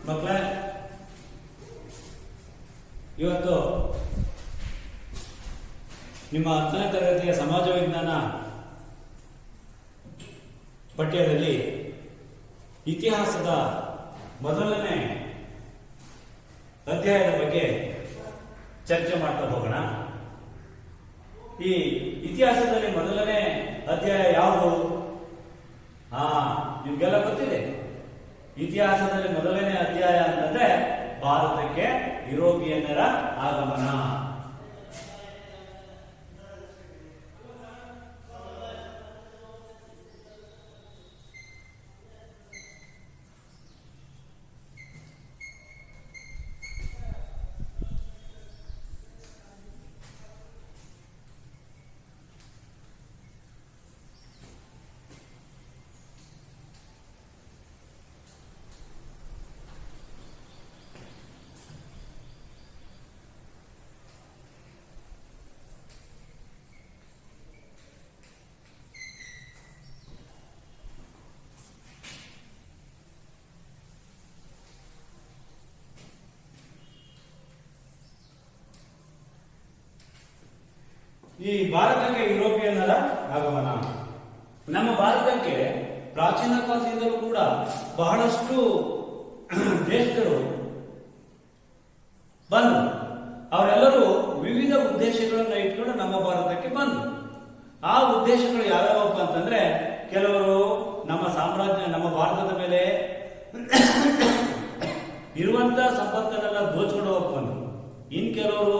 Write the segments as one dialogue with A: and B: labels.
A: ಮಕ್ಕಳೇ, ಇವತ್ತು ನಿಮ್ಮ 10ನೇ ತರಗತಿಯ ಸಮಾಜ ವಿಜ್ಞಾನ ಪಠ್ಯದಲ್ಲಿ ಇತಿಹಾಸದ ಮೊದಲನೇ ಅಧ್ಯಾಯದ ಬಗ್ಗೆ ಚರ್ಚೆ ಮಾಡ್ತಾ ಹೋಗೋಣ. ಈ ಇತಿಹಾಸದಲ್ಲಿ ಮೊದಲನೇ ಅಧ್ಯಾಯ ಯಾವುದು? ನಿಮ್ಗೆಲ್ಲ ಗೊತ್ತಿದೆ. ಇತಿಹಾಸದಲ್ಲಿ ಮೊದಲನೇ ಅಧ್ಯಾಯ ಅಂತಂದ್ರೆ ಭಾರತಕ್ಕೆ ಯುರೋಪಿಯನ್ನರ ಆಗಮನ. ಈ ಭಾರತಕ್ಕೆ ಯುರೋಪಿಯನ್ನರ ಆಗಮನ. ನಮ್ಮ ಭಾರತಕ್ಕೆ ಪ್ರಾಚೀನ ಕಾಲದಿಂದಲೂ ಕೂಡ ಬಹಳಷ್ಟು ದೇಶಗಳು ಬಂದರು. ಅವರೆಲ್ಲರೂ ವಿವಿಧ ಉದ್ದೇಶಗಳನ್ನು ಇಟ್ಕೊಂಡು ನಮ್ಮ ಭಾರತಕ್ಕೆ ಬಂದರು. ಆ ಉದ್ದೇಶಗಳು ಯಾವ್ಯಾವಪ್ಪ ಅಂತಂದ್ರೆ, ಕೆಲವರು ನಮ್ಮ ಸಾಮ್ರಾಜ್ಯ, ನಮ್ಮ ಭಾರತದ ಮೇಲೆ ಇರುವಂತ ಸಂಪತ್ತನ್ನೆಲ್ಲ ದೋಚ್ಕೊಂಡು ಹೋಗಿ ಬಂದರು. ಇನ್ ಕೆಲವರು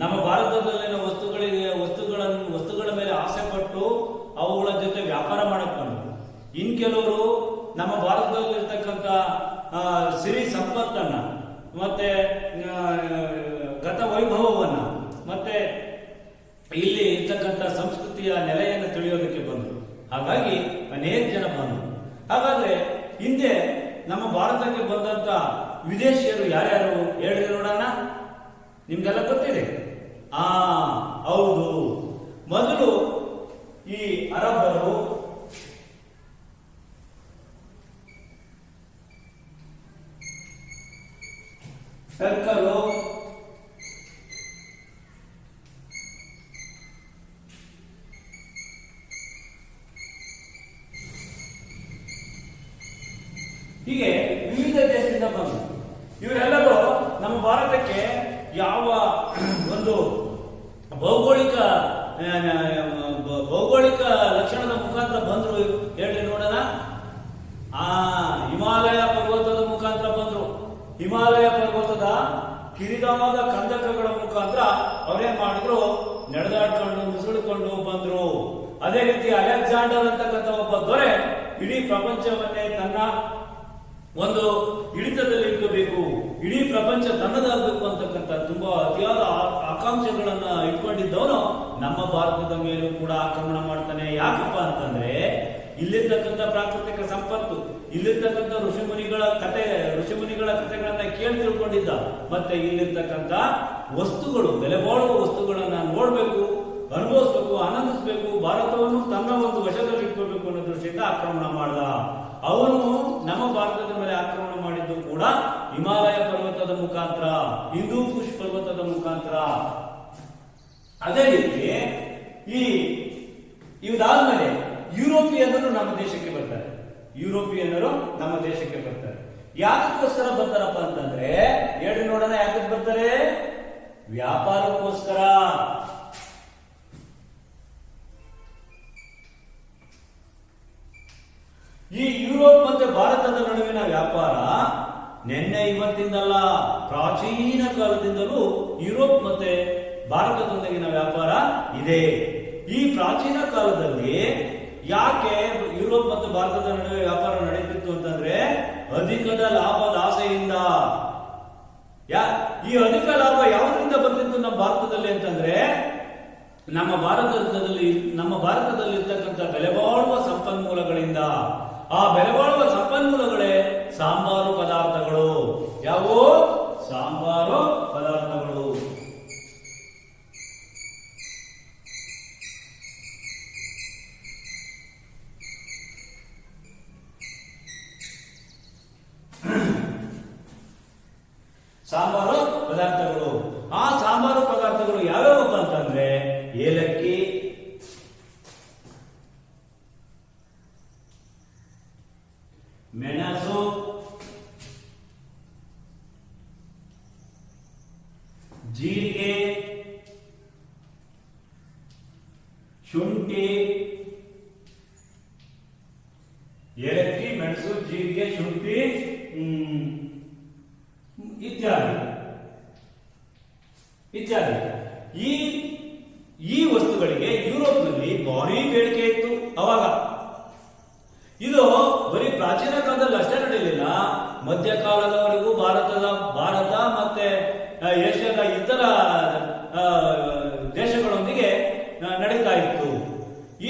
A: ನಮ್ಮ ಭಾರತದಲ್ಲಿನ ವಸ್ತುಗಳ ಮೇಲೆ ಆಸೆ ಪಟ್ಟು ಅವುಗಳ ಜೊತೆ ವ್ಯಾಪಾರ ಮಾಡಕ್ ಬಂದರು. ಇನ್ ಕೆಲವರು ನಮ್ಮ ಭಾರತದಲ್ಲಿರ್ತಕ್ಕಂಥ ಸಿರಿ ಸಂಪತ್ತನ್ನ ಮತ್ತೆ ಗತ ವೈಭವವನ್ನ ಮತ್ತೆ ಇಲ್ಲಿ ಇರ್ತಕ್ಕಂಥ ಸಂಸ್ಕೃತಿಯ ನೆಲೆಯನ್ನು ತಿಳಿಯೋದಕ್ಕೆ ಬಂದರು. ಹಾಗಾಗಿ ಅನೇಕ ಜನ ಬಂದರು. ಹಾಗಾದ್ರೆ ಹಿಂದೆ ನಮ್ಮ ಭಾರತಕ್ಕೆ ಬಂದಂತ ವಿದೇಶಿಯರು ಯಾರ್ಯಾರು ಹೇಳ್ರಿ ನೋಡೋಣ. ನಿಮ್ಗೆಲ್ಲ ಗೊತ್ತಿದೆ. ಹೌದು. ಮೊದಲು ಈ ಅರಬ್ಬರು, ಟರ್ಕರು, ಹೀಗೆ ವಿವಿಧ ದೇಶದಿಂದ ಬಂದರು. ಇವರೆಲ್ಲರೂ ನಮ್ಮ ಭಾರತಕ್ಕೆ ಯಾವ ಒಂದು ಭೌಗೋಳಿಕ ಲಕ್ಷಣದ ಮುಖಾಂತರ ಬಂದ್ರು ಹೇಳಿ ನೋಡೋಣ. ಹಿಮಾಲಯ ಪರ್ವತದ ಮುಖಾಂತರ ಬಂದ್ರು. ಹಿಮಾಲಯ ಪರ್ವತದ ಕಿರಿದಾದ ಕಂದಕಗಳ ಮುಖಾಂತರ ಅವರೇನ್ ಮಾಡಿದ್ರು, ನಡೆದಾಡ್ಕೊಂಡು ಮುಸುಳಿಕೊಂಡು ಬಂದ್ರು. ಅದೇ ರೀತಿ ಅಲೆಕ್ಸಾಂಡರ್ ಅಂತಕ್ಕಂಥ ಒಬ್ಬ ದೊರೆ ಇಡೀ ಪ್ರಪಂಚವನ್ನೇ ತನ್ನ ಒಂದು ಹಿಡಿತದಲ್ಲಿ ಇಟ್ಕೋಬೇಕು, ಇಡೀ ಪ್ರಪಂಚ ತನ್ನದಾಗಬೇಕು ಅಂತಕ್ಕಂಥ ತುಂಬಾ ಅತಿಯಾದ ಆಕಾಂಕ್ಷೆಗಳನ್ನ ಇಟ್ಕೊಂಡಿದ್ದವನು ನಮ್ಮ ಭಾರತದ ಮೇಲೂ ಕೂಡ ಆಕ್ರಮಣ ಮಾಡ್ತಾನೆ. ಯಾಕಪ್ಪ ಅಂತಂದ್ರೆ, ಇಲ್ಲಿರ್ತಕ್ಕಂಥ ಪ್ರಾಕೃತಿಕ ಸಂಪತ್ತು, ಇಲ್ಲಿರ್ತಕ್ಕಂಥ ಋಷಿಮುನಿಗಳ ಕಥೆಗಳನ್ನ ಕೇಳಿ ತಿಳ್ಕೊಂಡಿದ್ದ. ಮತ್ತೆ ಇಲ್ಲಿರ್ತಕ್ಕಂಥ ವಸ್ತುಗಳು, ಬೆಲೆ ಬಾಳುವ ವಸ್ತುಗಳನ್ನ ನೋಡ್ಬೇಕು, ಅನುಭವಿಸ್ಬೇಕು, ಆನಂದಿಸ್ಬೇಕು, ಭಾರತವನ್ನು ತನ್ನ ಒಂದು ವಶದಲ್ಲಿ ಇಟ್ಕೋಬೇಕು ಅನ್ನೋ ದೃಷ್ಟಿಯಿಂದ ಆಕ್ರಮಣ ಮಾಡ್ದ. ಅವನು ನಮ್ಮ ಭಾರತದ ಮೇಲೆ ಆಕ್ರಮಣ ಮಾಡಿದ್ದು ಕೂಡ ಹಿಮಾಲಯ ಪರ್ವತದ ಮುಖಾಂತರ, ಹಿಂದೂ ಕುಶ್ ಪರ್ವತದ ಮುಖಾಂತರ. ಅದೇ ರೀತಿ ಇದಾದ್ಮೇಲೆ ಯುರೋಪಿಯನ್ನರು ನಮ್ಮ ದೇಶಕ್ಕೆ ಬರ್ತಾರೆ. ಯಾಕಕ್ಕೋಸ್ಕರ ಬರ್ತಾರಪ್ಪ ಅಂತಂದ್ರೆ, ಹೇಳ್ರಿ ನೋಡೋಣ, ಯಾಕಕ್ಕೆ ಬರ್ತಾರೆ? ವ್ಯಾಪಾರಕ್ಕೋಸ್ಕರ. ಈ ಯುರೋಪ್ ಮತ್ತೆ ಭಾರತದ ನಡುವಿನ ವ್ಯಾಪಾರ ನಿನ್ನೆ ಇವತ್ತಿಂದಲ್ಲ, ಪ್ರಾಚೀನ ಕಾಲದಿಂದಲೂ ಯುರೋಪ್ ಮತ್ತೆ ಭಾರತದೊಂದಿಗಿನ ವ್ಯಾಪಾರ ಇದೆ. ಈ ಪ್ರಾಚೀನ ಕಾಲದಲ್ಲಿ ಯಾಕೆ ಯುರೋಪ್ ಮತ್ತು ಭಾರತದ ನಡುವೆ ವ್ಯಾಪಾರ ನಡೆಯುತ್ತಿತ್ತು ಅಂತಂದ್ರೆ, ಅಧಿಕದ ಲಾಭದ ಆಸೆಯಿಂದ. ಈ ಅಧಿಕ ಲಾಭ ಯಾವುದರಿಂದ ಬರ್ತಿತ್ತು ನಮ್ಮ ಭಾರತದಲ್ಲಿ ಅಂತಂದ್ರೆ, ನಮ್ಮ ಭಾರತದಲ್ಲಿ ಇರ್ತಕ್ಕಂಥ ಬೆಲೆಬಾಳುವ ಸಂಪನ್ಮೂಲಗಳಿಂದ. ಆ ಬೆಲೆಬಾಳುವ ಸಂಪನ್ಮೂಲಗಳೇ ಸಾಂಬಾರು ಪದಾರ್ಥಗಳು. ಯಾವುವು? ಸಾಂಬಾರು ಪದಾರ್ಥಗಳು. ಸಾಂಬಾರು ಪದಾರ್ಥಗಳು. ಆ ಸಾಂಬಾರು ಪದಾರ್ಥಗಳು ಯಾವ್ಯಾವಪ್ಪ ಅಂತಂದ್ರೆ ಏಲಕ್ಕಿ, ಮೆಣಸು, ಜೀರಿಗೆ, ಶುಂಠಿ, ಏಲಕ್ಕಿ, ಮೆಣಸು, ಜೀರಿಗೆ, ಶುಂಠಿ ಇತ್ಯಾದಿ ಇತ್ಯಾದಿ. ಈ ವಸ್ತುಗಳಿಗೆ ಯುರೋಪ್ನಲ್ಲಿ ಭಾರಿ ಬೇಡಿಕೆ ಇತ್ತು ಅವಾಗ. ಇದು ಬರೀ ಪ್ರಾಚೀನ ಕಾಲದಲ್ಲಿ ಅಷ್ಟೇ ನಡೆಯಲಿಲ್ಲ, ಮಧ್ಯಕಾಲದವರೆಗೂ ಭಾರತ ಮತ್ತೆ ಏಷ್ಯಾದ ಇತರ ದೇಶಗಳೊಂದಿಗೆ ನಡೀತಾ ಇತ್ತು.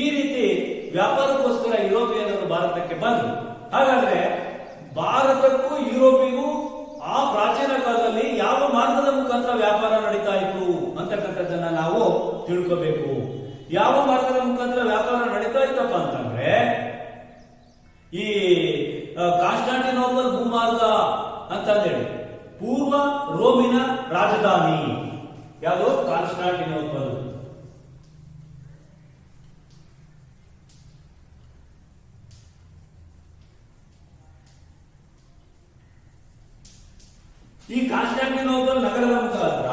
A: ಈ ರೀತಿ ವ್ಯಾಪಾರಕ್ಕೋಸ್ಕರ ಯುರೋಪಿಯನ್ನರು ಭಾರತಕ್ಕೆ ಬಂದರು. ಹಾಗಾದ್ರೆ ಭಾರತಕ್ಕೂ ಯುರೋಪಿಗೂ ಆ ಪ್ರಾಚೀನ ಕಾಲದಲ್ಲಿ ಯಾವ ಮಾರ್ಗದ ಮುಖಾಂತರ ವ್ಯಾಪಾರ ನಡೀತಾ ಇತ್ತು ಅಂತಕ್ಕಂಥದ್ದನ್ನ ನಾವು ತಿಳ್ಕೋಬೇಕು. ಯಾವ ಮಾರ್ಗದ ಮುಖಾಂತರ ವ್ಯಾಪಾರ ನಡೀತಾ ಇತ್ತಪ್ಪ ಅಂತಂದ್ರೆ ಈ ಕಾನ್ಸ್ಟಾಂಟಿನೋಪಲ್ ಭೂಮಾರ್ಗ ಅಂತಂದೇಳಿ, ಪೂರ್ವ ರೋಮಿನ ರಾಜಧಾನಿ ಯಾವುದು? ಕಾನ್ಸ್ಟಾಂಟಿನೋಪಲ್. ಈ ಕಾನ್ಸ್ಟಾಂಟಿನೋಪಲ್ ನಗರದ ಮುಖಾಂತರ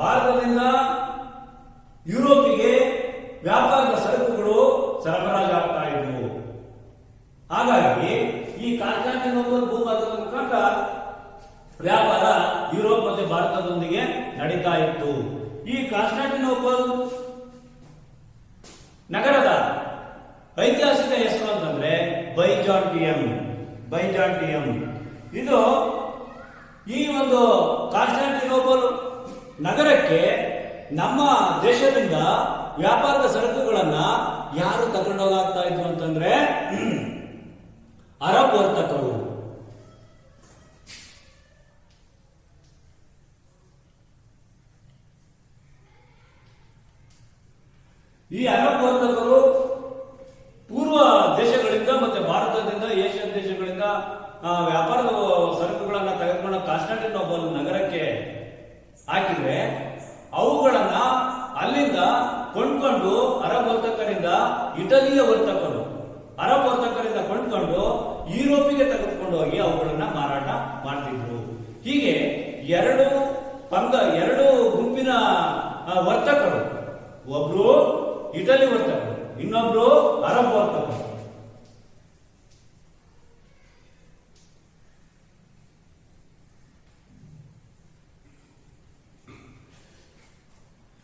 A: ಭಾರತದಿಂದ ಯುರೋಪಿಗೆ ವ್ಯಾಪಾರದ ಸರಕುಗಳು ಸರಬರಾಜಾಗ್ತಾ ಇದ್ವು. ಹಾಗಾಗಿ ಈ ಕಾನ್ಸ್ಟಾಂಟಿನೋಪಲ್ ಭೂಮಾರ್ಗದ ಮುಖಾಂತರ ವ್ಯಾಪಾರ ಯುರೋಪ್ ಮತ್ತು ಭಾರತದೊಂದಿಗೆ ನಡೀತಾ ಇತ್ತು. ಈ ಕಾನ್ಸ್ಟಾಂಟಿನೋಪಲ್ ನಗರದ ಐತಿಹಾಸಿಕ ಹೆಸರು ಅಂತಂದ್ರೆ ಬೈಜಾಂಟಿಯಂ. ಇದು ಈ ಒಂದು ಕಾನ್ಸ್ಟಾಂಟಿನೋಪಲ್ ನಗರಕ್ಕೆ ನಮ್ಮ ದೇಶದಿಂದ ವ್ಯಾಪಾರದ ಸರಕುಗಳನ್ನ ಯಾರು ತಗೊಂಡೋಗಾಗ್ತಾ ಇದ್ರು ಅಂತಂದ್ರೆ ಅರಬ್ ವರ್ತಕರು. ಈ ಅರಬ್ ವರ್ತಕರು ಪೂರ್ವ ದೇಶಗಳಿಂದ ಮತ್ತೆ ಭಾರತದಿಂದ ಏಷ್ಯನ್ ದೇಶಗಳಿಂದ ವ್ಯಾಪಾರದ ಸರಕುಗಳನ್ನ ತೆಗೆದುಕೊಂಡು ಕಾನ್ಸ್ಟಾಂಟಿನೋಪಲ್ ನಗರಕ್ಕೆ ಹಾಕಿದ್ರೆ ಅವುಗಳನ್ನ ಅಲ್ಲಿಂದ ಕೊಂಡ್ಕೊಂಡು ಅರಬ್ ವರ್ತಕರಿಂದ ಇಟಲಿಯ ವರ್ತಕರು ಅರಬ್ ವರ್ತಕರಿಂದ ಕೊಂಡ್ಕೊಂಡು ಯುರೋಪಿಗೆ ತೆಗೆದುಕೊಂಡು ಹೋಗಿ ಅವುಗಳನ್ನ ಮಾರಾಟ ಮಾಡ್ತಿದ್ರು. ಹೀಗೆ ಎರಡು ಗುಂಪಿನ ವರ್ತಕರು, ಒಬ್ರು ಇಟಲಿ ವರ್ತಕರು, ಇನ್ನೊಬ್ರು ಅರಬ್ ವರ್ತಕರು.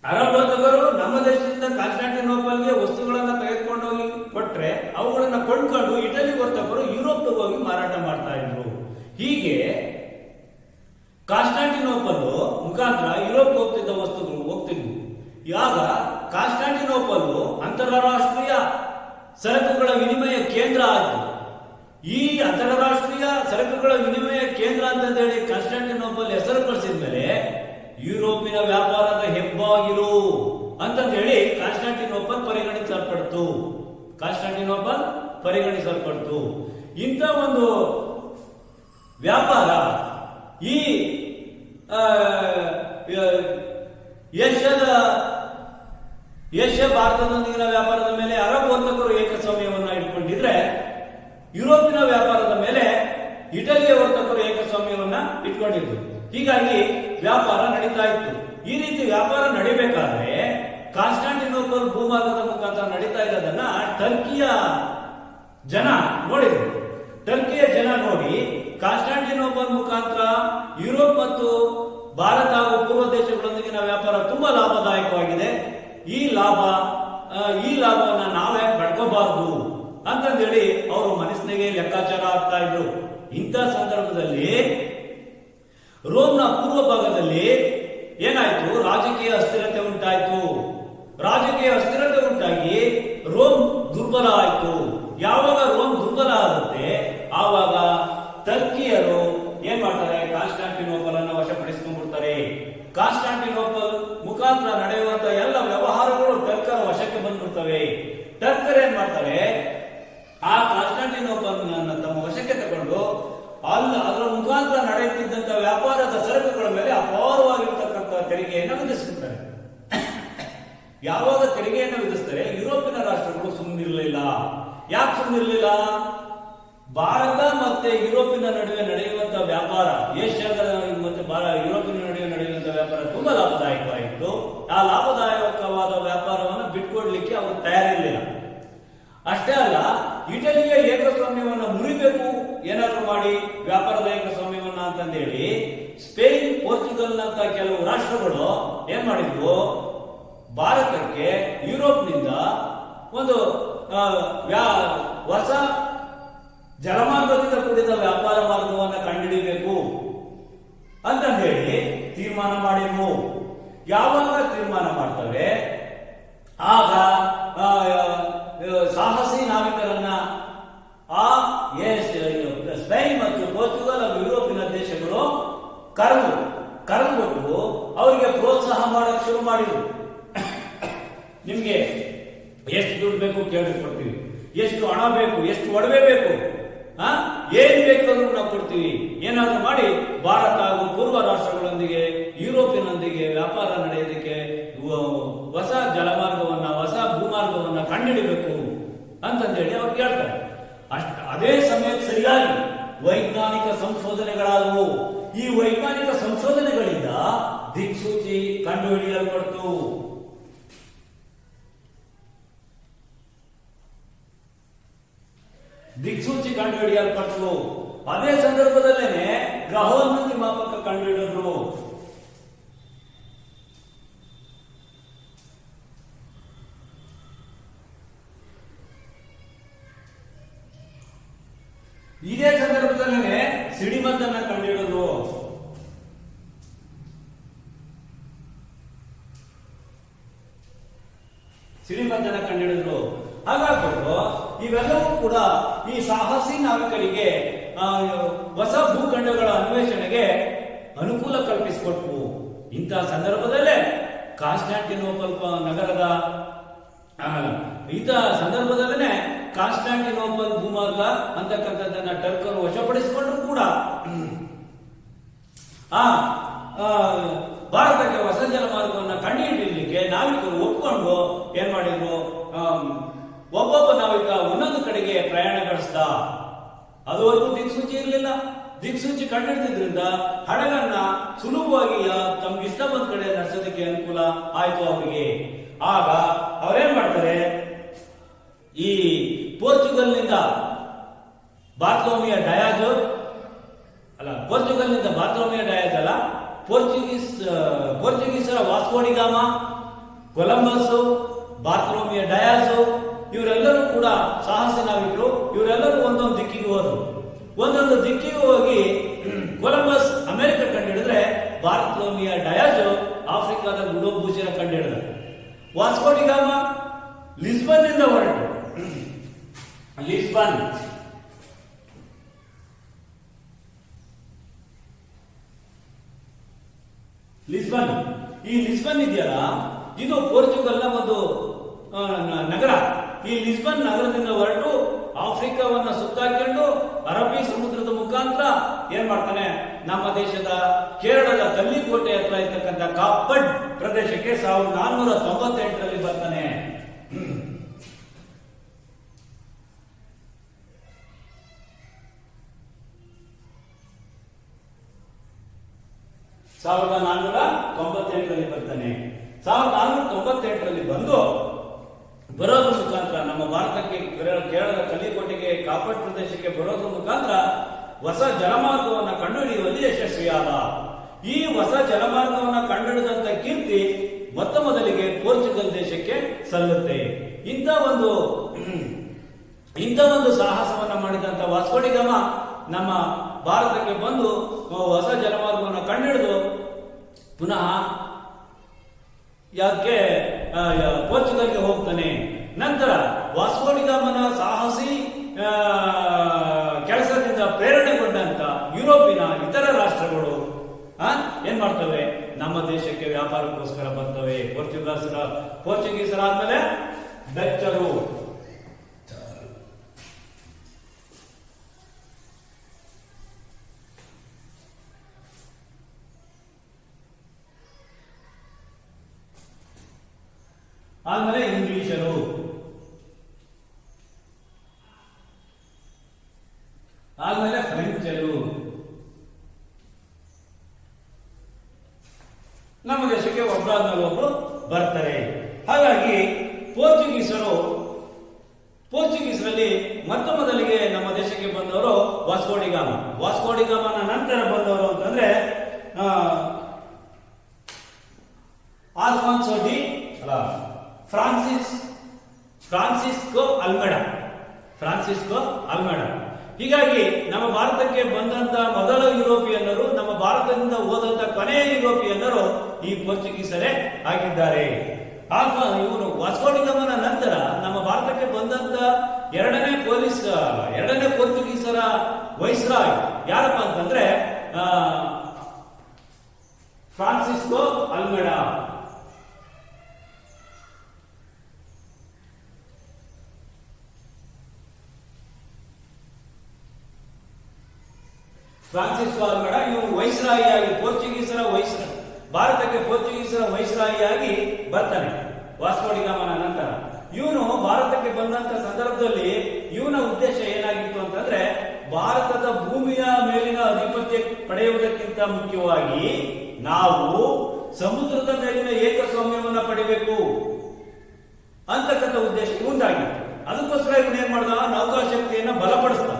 A: ಅರಬ್ ವರ್ತಕರು ನಮ್ಮ ದೇಶದಿಂದ ಕಾನ್ಸ್ಟಾಂಟಿನೋಪಲ್ಗೆ ವಸ್ತುಗಳನ್ನ ತೆಗೆದುಕೊಂಡು ಹೋಗಿ ಕೊಟ್ರೆ ಅವುಗಳನ್ನ ಕೊಂಡ್ಕೊಂಡು ಇಟಲಿ ವರ್ತಕರು ಯುರೋಪ್ ಹೋಗಿ ಮಾರಾಟ ಮಾಡ್ತಾ ಇದ್ರು. ಹೀಗೆ ಕಾನ್ಸ್ಟಾಂಟಿನೋಪಲ್ ಮುಖಾಂತರ ಯುರೋಪ್ ಹೋಗ್ತಿದ್ದ ವಸ್ತುಗಳು ಹೋಗ್ತಿದ್ವು. ಆಗ ಕಾನ್ಸ್ಟಾಂಟಿನೋಪಲ್ ಅಂತಾರಾಷ್ಟ್ರೀಯ ಸರಕುಗಳ ವಿನಿಮಯ ಕೇಂದ್ರ ಆಯಿತು. ಈ ಅಂತಾರಾಷ್ಟ್ರೀಯ ಸರಕುಗಳ ವಿನಿಮಯ ಕೇಂದ್ರ ಅಂತಂದೇಳಿ ಕಾನ್ಸ್ಟಾಂಟಿನೋಪಲ್ ಹೆಸರು ಕಳಿಸಿದ ಮೇಲೆ ಯುರೋಪಿನ ವ್ಯಾಪಾರದ ಹೆಬ್ಬಾಗಿಲು ಅಂತಂದೇಳಿ ಕಾನ್ಸ್ಟಾಂಟಿನೋಪಲ್ ಪರಿಗಣಿಸಲ್ಪಡ್ತು. ಇಂಥ ಒಂದು ವ್ಯಾಪಾರ ಈ ಏಷ್ಯಾ ಭಾರತದೊಂದಿಗಿನ ವ್ಯಾಪಾರದ ಮೇಲೆ ಅರಬ್ ವರ್ತಕರು ಏಕಸ್ವಾಮ್ಯವನ್ನ ಇಟ್ಕೊಂಡಿದ್ರೆ, ಯುರೋಪಿನ ವ್ಯಾಪಾರದ ಮೇಲೆ ಇಟಲಿಯ ವರ್ತಕರು ಏಕಸ್ವಾಮ್ಯವನ್ನ ಇಟ್ಕೊಂಡಿದ್ರು. ಹೀಗಾಗಿ ವ್ಯಾಪಾರ ನಡೀತಾ ಇತ್ತು. ಈ ರೀತಿ ವ್ಯಾಪಾರ ನಡಿಬೇಕಾದ್ರೆ ಕಾನ್ಸ್ಟಾಂಟಿನೋಪಲ್ ಭೂಮಾರ್ಗದ ಮುಖಾಂತರ ನಡೀತಾ ಇರೋದನ್ನ ಟರ್ಕಿಯ ಜನ ನೋಡಿದ್ರು. ಟರ್ಕಿಯ ಜನ ನೋಡಿ ಕಾನ್ಸ್ಟಾಂಟಿನೋಪಲ್ ಮುಖಾಂತರ ಯುರೋಪ್ ಮತ್ತು ಭಾರತ ಹಾಗೂ ಪೂರ್ವ ದೇಶಗಳೊಂದಿಗಿನ ವ್ಯಾಪಾರ ತುಂಬಾ ಲಾಭದಾಯಕವಾಗಿದೆ, ಈ ಲಾಭವನ್ನ ನಾವೇ ಪಡ್ಕೋಬಾರ್ದು ಅಂತಂದೇಳಿ ಅವರು ಮನಸ್ಸಿನಾಗೆ ಲೆಕ್ಕಾಚಾರ ಆಗ್ತಾ ಇದ್ರು. ಇಂಥ ಸಂದರ್ಭದಲ್ಲಿ ರೋಮ್ನ ಪೂರ್ವ ಭಾಗದಲ್ಲಿ ಏನಾಯ್ತು? ರಾಜಕೀಯ ಅಸ್ಥಿರತೆ ಉಂಟಾಯ್ತು. ರಾಜಕೀಯ ಅಸ್ಥಿರತೆ ಉಂಟಾಗಿ ರೋಮ್ ದುರ್ಬಲ ಆಯ್ತು. ಯಾವಾಗ ರೋಮ್ ದುರ್ಬಲ ಆಗುತ್ತೆ ಆವಾಗ ಟರ್ಕಿಯರು ಏನ್ ಮಾಡ್ತಾರೆ? ಕಾನ್ಸ್ಟಾಂಟಿನೋಪಲ್ ಅನ್ನು ವಶಪಡಿಸಿಕೊಂಡ್ಬಿಡ್ತಾರೆ. ಕಾನ್ಸ್ಟಾಂಟಿನೋಪಲ್ ಮುಖಾಂತರ ನಡೆಯುವಂತಹ ಎಲ್ಲ ವ್ಯವಹಾರಗಳು ಟರ್ಕರ ವಶಕ್ಕೆ ಬಂದ್ಬಿಡ್ತವೆ. ಟರ್ಕರ್ ಏನ್ ಮಾಡ್ತಾರೆ? ಆ ಕಾನ್ಸ್ಟಾಂಟಿನೋಪಲ್ ತಮ್ಮ ವಶಕ್ಕೆ ತಗೊಂಡು ಅದರ ಮುಖಾಂತರ ನಡೆಯುತ್ತಿದ್ದಂತಹ ವ್ಯಾಪಾರದ ಸರಕುಗಳು ತೆರಿಗೆಯನ್ನು ವಿಧಿಸುತ್ತಾರೆ. ಯಾವಾಗ ತೆರಿಗೆಯನ್ನು ವಿಧಿಸ್ತಾರೆ, ಯುರೋಪಿನ ರಾಷ್ಟ್ರಗಳು ಸುಮ್ಮನಿರಲಿಲ್ಲ. ಯಾಕೆ ಸುಮ್ಮನಿರಲಿಲ್ಲ? ಭಾರತ ಮತ್ತೆ ಯುರೋಪಿನ ನಡುವೆ ನಡೆಯುವಂತಹ ವ್ಯಾಪಾರ, ಏಷ್ಯಾದ ಮತ್ತೆ ಯುರೋಪಿನ ನಡುವೆ ನಡೆಯುವಂತಹ ವ್ಯಾಪಾರ ತುಂಬಾ ಲಾಭದಾಯಕವಾಗಿತ್ತು. ಆ ಲಾಭದಾಯಕವಾದ ವ್ಯಾಪಾರವನ್ನು ಬಿಟ್ಕೊಡ್ಲಿಕ್ಕೆ ಅವರು ತಯಾರಿರಲಿಲ್ಲ. ಅಷ್ಟೇ ಅಲ್ಲ, ಇಟಲಿಯ ಏಕಸ್ವಾಮ್ಯವನ್ನು ಮುರಿಬೇಕು ಏನಾದ್ರು ಮಾಡಿ, ವ್ಯಾಪಾರದ ಏಕಸ್ವಾಮ್ಯವನ್ನ ಅಂತಂದೇಳಿ ಸ್ಪೇನ್, ಪೋರ್ಚುಗಲ್ ನಂತ ಕೆಲವು ರಾಷ್ಟ್ರಗಳು ಏನ್ ಮಾಡಿದ್ವು, ಭಾರತಕ್ಕೆ ಯುರೋಪ್ನಿಂದ ಒಂದು ಹೊಸ ಜಲಮಾರ್ಗದಿಂದ ಕೂಡಿದ ವ್ಯಾಪಾರ ಮಾರ್ಗವನ್ನು ಕಂಡುಹಿಡಿಯಬೇಕು ಅಂತ ಹೇಳಿ ತೀರ್ಮಾನ ಮಾಡಿದ್ವು. ಯಾವಾಗ ತೀರ್ಮಾನ ಮಾಡ್ತವೆ, ಆಗ ಸಾಹಸಿ ನಾವಿಕರನ್ನ ಸ್ಪೇನ್ ಮತ್ತು ಪೋರ್ಚುಗಲ್ ಹಾಗೂ ಯುರೋಪಿನ ದೇಶಗಳು ಕರೆದುಕೊಟ್ಟು ಅವರಿಗೆ ಪ್ರೋತ್ಸಾಹ ಮಾಡಕ್ ಶುರು ಮಾಡಿದ್ರು. ನಿಮ್ಗೆ ಎಷ್ಟು ದುಡ್ಡು ಬೇಕು ಕೇಳಿಕೊಡ್ತೀವಿ, ಎಷ್ಟು ಹಣ ಬೇಕು, ಎಷ್ಟು ಒಡವೆ ಬೇಕು, ಏನ್ ಬೇಕಾದ್ರೂ ನಾವು ಕೊಡ್ತೀವಿ, ಏನಾದ್ರೂ ಮಾಡಿ ಭಾರತ ಹಾಗೂ ಪೂರ್ವ ರಾಷ್ಟ್ರಗಳೊಂದಿಗೆ ಯುರೋಪಿನೊಂದಿಗೆ ವ್ಯಾಪಾರ ನಡೆಯೋದಕ್ಕೆ ಹೊಸ ಜಲಮಾರ್ಗವನ್ನ, ಹೊಸ ಭೂಮಾರ್ಗವನ್ನ ಕಂಡುಹಿಡಿಬೇಕು ಅಂತಂದೇಳಿ ಅವ್ರು ಹೇಳ್ತಾರೆ. ಅದೇ ಸಮಯಕ್ಕೆ ಸರಿಯಾಗಿ ವೈಜ್ಞಾನಿಕ ಸಂಶೋಧನೆಗಳಾದವು. ಈ ವೈಜ್ಞಾನಿಕ ಸಂಶೋಧನೆಗಳಿಂದ ದಿಕ್ಸೂಚಿ ಕಂಡುಹಿಡಿಯಲ್ಪಡ್ತು. ದಿಕ್ಸೂಚಿ ಕಂಡುಹಿಡಿಯಲ್ಪಟ್ಟರು. ಅದೇ ಸಂದರ್ಭದಲ್ಲೇನೆ ಗ್ರಹೋನ್ನತಿ ಮಾಪಕ ಕಂಡುಹಿಡಿದ್ರು. ಇದೇ ಸಂದರ್ಭದಲ್ಲೇನೆ ಸಿಡಿಮದ್ದನ್ನ ಕಂಡುಹಿಡಿದ್ರು. ಸಿಡಿಮದ್ದನ್ನ ಕಂಡುಹಿಡಿದ್ರು. ಹಾಗಾಗ್ಬಿಟ್ಟು ಇವೆಲ್ಲವೂ ಕೂಡ ಈ ಸಾಹಸಿ ನಾವಿಕರಿಗೆ ಹೊಸ ಭೂಖಂಡಗಳ ಅನ್ವೇಷಣೆಗೆ ಅನುಕೂಲ ಕಲ್ಪಿಸಿಕೊಟ್ವು. ಇಂತಹ ಸಂದರ್ಭದಲ್ಲೇ ಕಾನ್ಸ್ಟಾಂಟಿನೋಪಲ್ ನಗರದ ಸಂದರ್ಭದಲ್ಲೇ ಕಾನ್ಸ್ಟಾಂಟಿನೋಪಲ್ ಭೂಮಾರ್ಗ ಅಂತಕ್ಕಂಥದ್ದನ್ನ ಟರ್ಕರು ವಶಪಡಿಸಿಕೊಂಡ್ರು ಕೂಡ ಭಾರತಕ್ಕೆ ಹೊಸ ಜಲಮಾರ್ಗವನ್ನು ಕಂಡುಹಿಡಿಯಲಿಕ್ಕೆ ನಾವಿಕರು ಒಪ್ಕೊಂಡು ಏನ್ ಮಾಡಿದ್ರು, ಒಬ್ಬೊಬ್ಬ ನಾವಿಕ ಒಂದೊಂದು ಕಡೆಗೆ ಪ್ರಯಾಣ ಬೆಳೆಸ್ದ. ಅದುವರೆಗೂ ದಿಕ್ಸೂಚಿ ಇರಲಿಲ್ಲ. ದಿಕ್ಸೂಚಿ ಕಂಡುಹಿಡಿದ್ರಿಂದ ಹಡಗನ್ನ ಸುಲಭವಾಗಿ ತಮ್ಗೆ ಇಷ್ಟ ಬಂದ ಕಡೆ ನಡೆಸೋದಕ್ಕೆ ಅನುಕೂಲ ಆಯ್ತು ಅವರಿಗೆ. ಆಗ ಅವರೇನ್ ಮಾಡ್ತಾರೆ, ಈ ಪೋರ್ಚುಗಲ್ನಿಂದ ಬಾರ್ತೋಮಿಯ ಡಯಾಜ್ ಅಲ್ಲ, ಪೋರ್ಚುಗೀಸರ ವಾಸ್ಕೋಡಿಗಾಮ, ಕೊಲಂಬಸ್, ಬಾರ್ತೋಮಿಯ ಡಯಾಜ್ ಇವರೆಲ್ಲರೂ ಕೂಡ ಸಾಹಸ ನಾವಿಕರು. ಇವರೆಲ್ಲರೂ ಒಂದೊಂದು ದಿಕ್ಕಿಗೆ ಹೋದ್ರು. ಒಂದೊಂದು ದಿಕ್ಕಿಗೆ ಹೋಗಿ ಕೊಲಂಬಸ್ ಅಮೆರಿಕ ಕಂಡುಹಿಡಿದ್ರೆ, ಬಾರ್ತೋಮಿಯ ಡಯಾಜ್ ಆಫ್ರಿಕಾದ ಗುಡೋಭೂಷಣ ಕಂಡುಹಿಡಿದ. ವಾಸ್ಕೋಡಿಗಾಮ ಲಿಸ್ಬನ್ ನಿಂದ ಹೊರಟು. ಈ ಲಿಸ್ಬನ್ ಇದೆಯಲ್ಲ, ಇದು ಪೋರ್ಚುಗಲ್ನ ಒಂದು ನಗರ. ಈ ಲಿಸ್ಬನ್ ನಗರದಿಂದ ಹೊರಟು ಆಫ್ರಿಕಾವನ್ನ ಸುತ್ತಾಕೊಂಡು ಅರಬ್ಬಿ ಸಮುದ್ರದ ಮುಖಾಂತರ ಏನ್ ಮಾಡ್ತಾನೆ, ನಮ್ಮ ದೇಶದ ಕೇರಳದ ಕಲ್ಲಿಕೋಟೆ ಹತ್ರ ಇರ್ತಕ್ಕಂಥ ಕಾಪಡ್ ಪ್ರದೇಶಕ್ಕೆ 1498ರಲ್ಲಿ ಬರ್ತಾನೆ. 1498ರಲ್ಲಿ ಬರ್ತಾನೆ. 1498ರಲ್ಲಿ ಬಂದು ಬರೋದ್ರ ಮುಖಾಂತರ ನಮ್ಮ ಭಾರತಕ್ಕೆ ಕೇರಳದ ಕಲ್ಲಿಕೋಟೆಗೆ ಕಾಪಟ್ ಪ್ರದೇಶಕ್ಕೆ ಬರೋದ್ರ ಮುಖಾಂತರ ಹೊಸ ಜಲಮಾರ್ಗವನ್ನು ಕಂಡುಹಿಡಿಯುವಲ್ಲಿ ಯಶಸ್ವಿಯಾದ. ಈ ಹೊಸ ಜಲಮಾರ್ಗವನ್ನು ಕಂಡುಹಿಡಿದಂತ ಕೀರ್ತಿ ಮೊತ್ತ ಮೊದಲಿಗೆ ಪೋರ್ಚುಗಲ್ ದೇಶಕ್ಕೆ ಸಲ್ಲುತ್ತೆ. ಇಂಥ ಒಂದು ಸಾಹಸವನ್ನ ಮಾಡಿದಂತ ವಾಸ್ಕೋಡಿಗಾಮ ನಮ್ಮ ಭಾರತಕ್ಕೆ ಬಂದು ಹೊಸ ಜಲಮಾರ್ಗವನ್ನು ಕಂಡುಹಿಡಿದು ಪುನಃ ಯಾಕೆ ಪೋರ್ಚುಗಲ್ಗೆ ಹೋಗ್ತಾನೆ. ನಂತರ ವಾಸ್ಕೋಡಿಗಾಮನ ಸಾಹಸಿ ಕೆಲಸದಿಂದ ಪ್ರೇರಣೆಗೊಂಡಂತ ಯುರೋಪಿನ ಇತರ ರಾಷ್ಟ್ರಗಳು ಏನ್ ಮಾಡ್ತವೆ, ನಮ್ಮ ದೇಶಕ್ಕೆ ವ್ಯಾಪಾರಕ್ಕೋಸ್ಕರ ಬರ್ತವೆ. ಪೋರ್ಚುಗೀಸರಾದ್ಮೇಲೆ ಡಚ್ಚರು, ಆಮೇಲೆ ಇಂಗ್ಲಿಷರು, ಆಮೇಲೆ ಫ್ರೆಂಚರು ನಮ್ಮ ದೇಶಕ್ಕೆ ಒಬ್ಬರಾದ್ಮೇಲೆ ಒಬ್ರು ಬರ್ತಾರೆ. ಹಾಗಾಗಿ ಪೋರ್ಚುಗೀಸರಲ್ಲಿ ಮೊದಲಿಗೆ ನಮ್ಮ ದೇಶಕ್ಕೆ ಬಂದವರು ವಾಸ್ಕೋಡಿಗಾಮನ ನಂತರ ಬಂದವರು ಅಂತಂದ್ರೆ ಆಲ್ಫಾನ್ಸೋ ಡಿ ಫ್ರಾನ್ಸಿಸ್ಕೋ ಅಲ್ಮೆಡಾ. ಹೀಗಾಗಿ ನಮ್ಮ ಭಾರತಕ್ಕೆ ಬಂದಂತ ಮೊದಲ ಯುರೋಪಿಯನ್ನರು, ನಮ್ಮ ಭಾರತದಿಂದ ಹೋದಂತ ಕೊನೆಯ ಯುರೋಪಿಯನ್ನರು ಈ ಪೋರ್ಚುಗೀಸರೇ ಆಗಿದ್ದಾರೆ. ಇವರು ವಾಸ್ಕೋಡಿಗಾಮನ ನಂತರ ನಮ್ಮ ಭಾರತಕ್ಕೆ ಬಂದಂತ ಎರಡನೇ ಪೋರ್ಚುಗೀಸರ ವೈಸ್ರಾಯ್ ಯಾರಪ್ಪ ಅಂತಂದ್ರೆ ಫ್ರಾನ್ಸಿಸ್ಕೋ ಅಲ್ಮೆಡಾ. ಇವರು ವೈಸ್ರಾಯಿಯಾಗಿ ಭಾರತಕ್ಕೆ ಪೋರ್ಚುಗೀಸರ ವೈಸ್ರಾಯಿಯಾಗಿ ಬರ್ತಾನೆ ವಾಸ್ಕೋಡಿಗಾಮನ ನಂತರ. ಇವನು ಭಾರತಕ್ಕೆ ಬಂದಂತ ಸಂದರ್ಭದಲ್ಲಿ ಇವನ ಉದ್ದೇಶ ಏನಾಗಿತ್ತು ಅಂತಂದ್ರೆ ಭಾರತದ ಭೂಮಿಯ ಮೇಲಿನ ಆಧಿಪತ್ಯ ಪಡೆಯುವುದಕ್ಕಿಂತ ಮುಖ್ಯವಾಗಿ ನಾವು ಸಮುದ್ರದ ಮೇಲಿನ ಏಕಸ್ವಾಮ್ಯವನ್ನ ಪಡೆಯಬೇಕು ಅಂತಕ್ಕಂಥ ಉದ್ದೇಶ ಇವಂದಾಗಿತ್ತು. ಅದಕ್ಕೋಸ್ಕರ ಇವನು ಏನ್ ಮಾಡ್ದ, ನೌಕಾಶಕ್ತಿಯನ್ನ ಬಲಪಡಿಸಿದ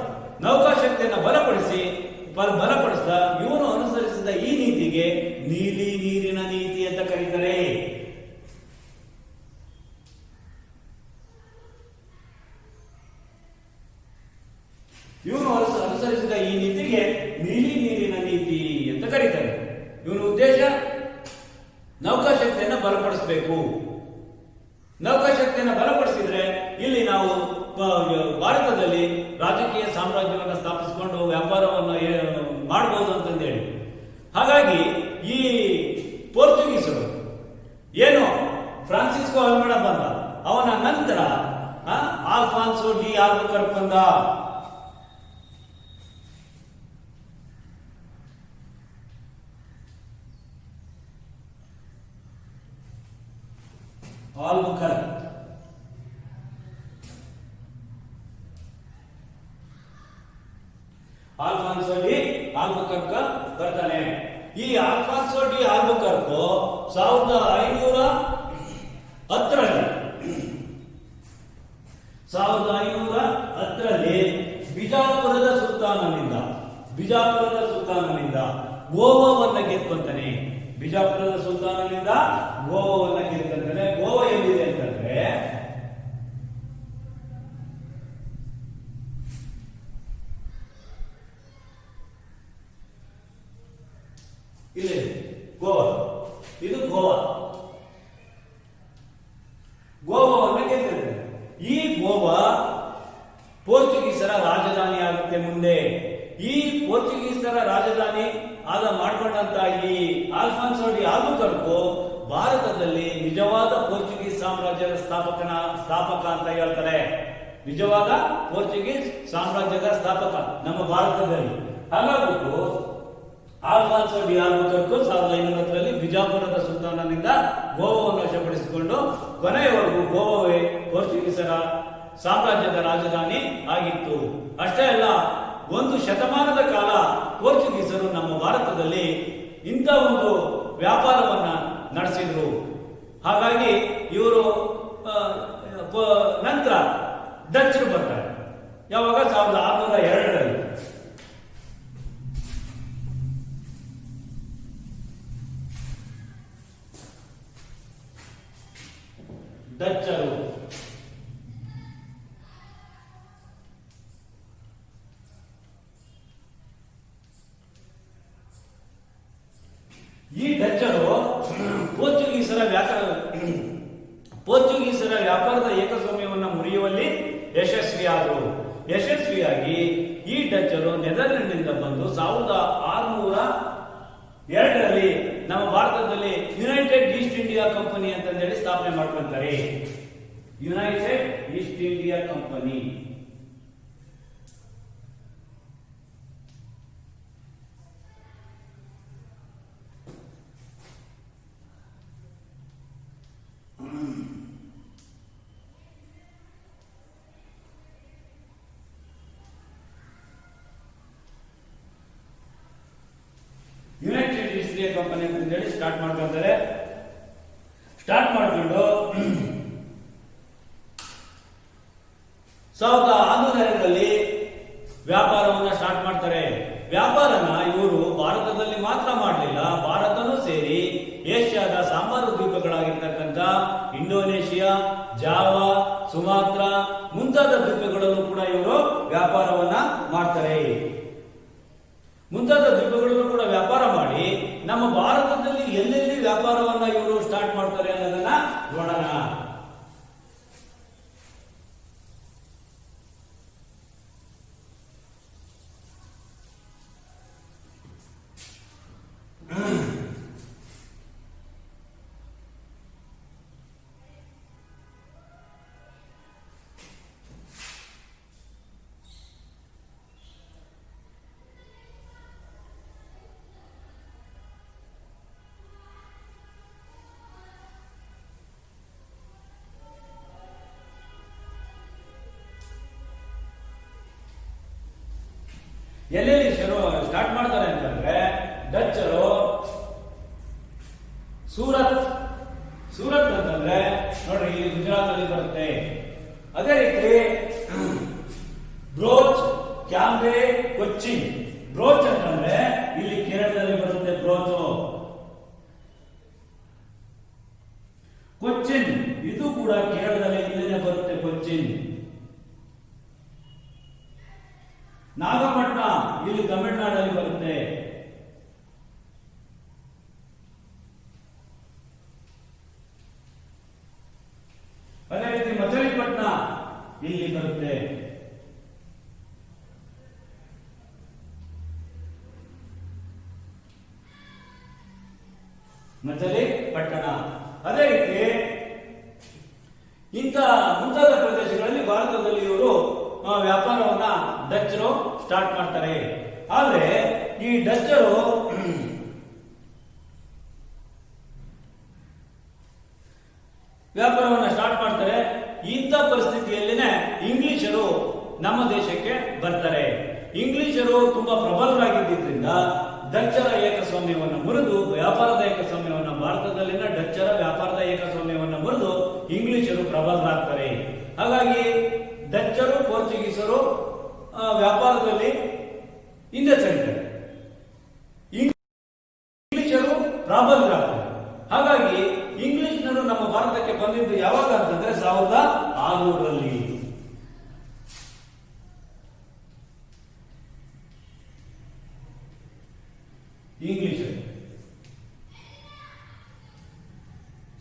A: ಇವನು ಅನುಸರಿಸಿದ ಈ ನೀತಿಗೆ ನೀಲಿ ನೀರಿನ ನೀತಿ ಅಂತ ಕರೀತಾರೆ. ಇವನು ಅನುಸರಿಸಿದ ಈ ನೀತಿಗೆ ನೀಲಿ ನೀರಿನ ನೀತಿ ಅಂತ ಕರೀತಾರೆ. ಇವನ ಉದ್ದೇಶ ನೌಕಾಶಕ್ತಿಯನ್ನ ಬಲಪಡಿಸಬೇಕು. ನೌಕಾಶಕ್ತಿಯನ್ನ ಬಲಪಡಿಸಿದ್ರೆ ಇಲ್ಲಿ ನಾವು ಭಾರತದಲ್ಲಿ ರಾಜಕೀಯ ಸಾಮ್ರಾಜ್ಯವನ್ನು ಸ್ಥಾಪಿಸಿಕೊಂಡು ವ್ಯಾಪಾರವನ್ನು ಮಾಡಬಹುದು ಅಂತಂದೇಳಿ. ಹಾಗಾಗಿ ಈ ಪೋರ್ಚುಗೀಸರು ಏನು ಫ್ರಾನ್ಸಿಸ್ಕೋ ಅಲ್ಮೆಡಾ ಬಂದ, ಅವನ ನಂತರ ಆಲ್ಫಾನ್ಸೋ ಡಿ ಆಲ್ಬುಕರ್ಕ್ ಬಂದ. ಆಲ್ಫಾನ್ಸೋ ಡಿ ಆಲ್ಬುಕರ್ಕ್ ಬರ್ತಾನೆ. ಈ ಆಲ್ಫಾನ್ಸೋ ಡಿ ಆಲ್ಬುಕರ್ಕ್ 1510ರಲ್ಲಿ ಬಿಜಾಪುರದ ಸುಲ್ತಾನನಿಂದ ಗೋವಾವನ್ನ ಗೆದ್ಕೊಂತಾನೆ. ಗೋವಾ ಎಲ್ಲಿದೆ ಅಂತಂದ್ರೆ ಇಲ್ಲಿ ಇದು ಗೋವಾವನ್ನ ಗೆದ್ದಿದೆ. ಈ ಗೋವಾ ಪೋರ್ಚುಗೀಸರ ರಾಜಧಾನಿ ಆಗುತ್ತೆ ಮುಂದೆ. ಈ ಪೋರ್ಚುಗೀಸರ ರಾಜಧಾನಿ ಮಾಡಿಕೊಂಡಂತ ಈ ಆಲ್ಫಾನ್ಸೋ ಡಿ ಆಲ್ಬುಕರ್ಕ್ ಭಾರತದಲ್ಲಿ ನಿಜವಾದ ಪೋರ್ಚುಗೀಸ್ ಸಾಮ್ರಾಜ್ಯದ ಸ್ಥಾಪಕ ಅಂತ ಹೇಳ್ತಾರೆ. ನಿಜವಾದ ಪೋರ್ಚುಗೀಸ್ ಸಾಮ್ರಾಜ್ಯದ ಸ್ಥಾಪಕ ನಮ್ಮ ಭಾರತದಲ್ಲಿ. ಹಾಗಾಗ್ಬಿಟ್ಟು ಆಲ್ಫಾನ್ಸೋ ಡಿ ಆಲ್ಬುಕರ್ಕ್ 1510ರಲ್ಲಿ ಬಿಜಾಪುರದ ಸುಲ್ತಾನನಿಂದ ಗೋವಾವನ್ನು ವಶಪಡಿಸಿಕೊಂಡು ಕೊನೆಯವರೆಗೂ ಗೋವಾವೇ ಪೋರ್ಚುಗೀಸರ ಸಾಮ್ರಾಜ್ಯದ ರಾಜಧಾನಿ ಆಗಿತ್ತು. ಅಷ್ಟೇ ಅಲ್ಲ, 1 ಶತಮಾನದ ಕಾಲ ಪೋರ್ಚುಗೀಸರು ನಮ್ಮ ಭಾರತದಲ್ಲಿ ಇಂಥ ಒಂದು ವ್ಯಾಪಾರವನ್ನ ನಡೆಸಿದ್ರು. ಹಾಗಾಗಿ ಇವರು ನಂತರ ಡಚ್ಚರು ಬರ್ತಾರೆ. ಯಾವಾಗ 1602ರಲ್ಲಿ. ಡಚ್ಚರು ಪೋರ್ಚುಗೀಸರ ವ್ಯಾಪಾರದ ಏಕಸ್ವಾಮ್ಯವನ್ನು ಮುರಿಯುವಲ್ಲಿ ಯಶಸ್ವಿಯಾಗಿ ಈ ಡಚ್ಚರು ನೆದರ್ಲೆಂಡ್ನಿಂದ ಬಂದು 1602ರಲ್ಲಿ ನಮ್ಮ ಭಾರತದಲ್ಲಿ ಯುನೈಟೆಡ್ ಈಸ್ಟ್ ಇಂಡಿಯಾ ಕಂಪನಿ ಅಂತಂದೇಳಿ ಸ್ಥಾಪನೆ ಮಾಡ್ಕೊಂತಾರೆ. United East India company. India company ಅಂತ ಹೇಳಿ ಸ್ಟಾರ್ಟ್ ಮಾಡ್ಕೊಳ್ತಾರೆ. ಸ್ಟಾರ್ಟ್ ಮಾಡ್ಕೊಂಡು 1600ರಲ್ಲಿ ವ್ಯಾಪಾರವನ್ನ ಸ್ಟಾರ್ಟ್ ಮಾಡ್ತಾರೆ. ವ್ಯಾಪಾರನ ಇವರು ಭಾರತದಲ್ಲಿ ಮಾತ್ರ ಮಾಡಲಿಲ್ಲ, ಭಾರತನೂ ಸೇರಿ ಏಷ್ಯಾದ ಸಾಂಬಾರು ದ್ವೀಪಗಳಾಗಿರ್ತಕ್ಕಂಥ ಇಂಡೋನೇಷಿಯಾ, ಜಾವಾ, ಸುಮಾತ್ರಾ ಮುಂತಾದ ದ್ವೀಪಗಳಲ್ಲೂ ಕೂಡ ಇವರು ವ್ಯಾಪಾರವನ್ನ ಮಾಡ್ತಾರೆ. ಮುಂತಾದ ದ್ವೀಪಗಳಲ್ಲೂ ಕೂಡ ವ್ಯಾಪಾರ ಮಾಡಿ ನಮ್ಮ ಭಾರತದಲ್ಲಿ ಎಲ್ಲೆಲ್ಲಿ ವ್ಯಾಪಾರವನ್ನ ಇವರು ಸ್ಟಾರ್ಟ್ ಮಾಡ್ತಾರೆ ಅನ್ನೋದನ್ನ ನೋಡೋಣ. ಎಲ್ಲೆಲ್ಲಿ ಸ್ಟಾರ್ಟ್ ಮಾಡ್ತಾರೆ ಅಂತಂದ್ರೆ ಡಚ್ಚರು ಸೂರತ್ ಅಂತಂದ್ರೆ ನೋಡ್ರಿ ಇಲ್ಲಿ ಗುಜರಾತ್ ಅಲ್ಲಿ ಬರುತ್ತೆ. ಅದೇ ರೀತಿ ಬ್ರೋಚ್, ಕ್ಯಾಂಬ್ರೆ, ಕೊಚ್ಚಿನ್. ಬ್ರೋಚ್ ಅಂತಂದ್ರೆ ಇಲ್ಲಿ ಕೇರಳದಲ್ಲಿ ಬರುತ್ತೆ ಬ್ರೋಚ್. ಕೊಚ್ಚಿನ್ ಇದು ಕೂಡ ಕೇರಳದಲ್ಲಿ ಇಲ್ಲೇ ಬರುತ್ತೆ ಕೊಚ್ಚಿನ್. ನಾಗಪಟ್ಟಣ ಇಲ್ಲಿ ತಮಿಳುನಾಡಲ್ಲಿ ಬರುತ್ತೆ. ಅದೇ ರೀತಿ ಮಚಲಿಪಟ್ಟಣ ಇಲ್ಲಿ ಬರುತ್ತೆ. ಮಚಲಿಪಟ್ಟಣ. ಅದೇ ರೀತಿ ಇಂಥ ಮುಂತಾದ ಪ್ರದೇಶಗಳಲ್ಲಿ ಭಾರತದಲ್ಲಿ ಇವರು ವ್ಯಾಪಾರವನ್ನ ಡಚ್ಚರು ಸ್ಟಾರ್ಟ್ ಮಾಡ್ತಾರೆ. ಆದ್ರೆ ಈ ಡಚ್ಚರು ವ್ಯಾಪಾರವನ್ನ ಸ್ಟಾರ್ಟ್ ಮಾಡ್ತಾರೆ. ಇಂಥ ಪರಿಸ್ಥಿತಿಯಲ್ಲಿನೇ ಇಂಗ್ಲಿಷರು ನಮ್ಮ ದೇಶಕ್ಕೆ ಬರ್ತಾರೆ. ಇಂಗ್ಲಿಷರು ತುಂಬಾ ಪ್ರಬಲರಾಗಿದ್ದರಿಂದ ಡಚ್ಚರ ಏಕಸ್ವಾಮ್ಯವನ್ನು ಮುರಿದು ವ್ಯಾಪಾರದ ಏಕಸ್ವಾಮ್ಯವನ್ನು ಭಾರತದಲ್ಲಿನ ಡಚ್ಚರ ವ್ಯಾಪಾರದ ಏಕಸ್ವಾಮ್ಯವನ್ನು ಮುರಿದು ಇಂಗ್ಲಿಷರು ಪ್ರಬಲರಾಗ್ತಾರೆ. ಹಾಗಾಗಿ ಡಚ್ಚರು ಪೋರ್ಚುಗೀಸರು ವ್ಯಾಪಾರದಲ್ಲಿ ಹಿಂದೆ ಸರಿತಾರೆ, ಇಂಗ್ಲಿಷರು ಪ್ರಾಬಲ್ಯರಾಗ್ತಾರೆ. ಹಾಗಾಗಿ ಇಂಗ್ಲಿಷ್ನರು ನಮ್ಮ ಭಾರತಕ್ಕೆ ಬಂದಿದ್ದು ಯಾವಾಗ ಅಂತಂದ್ರೆ 1600ರಲ್ಲಿ. ಇಂಗ್ಲಿಷರು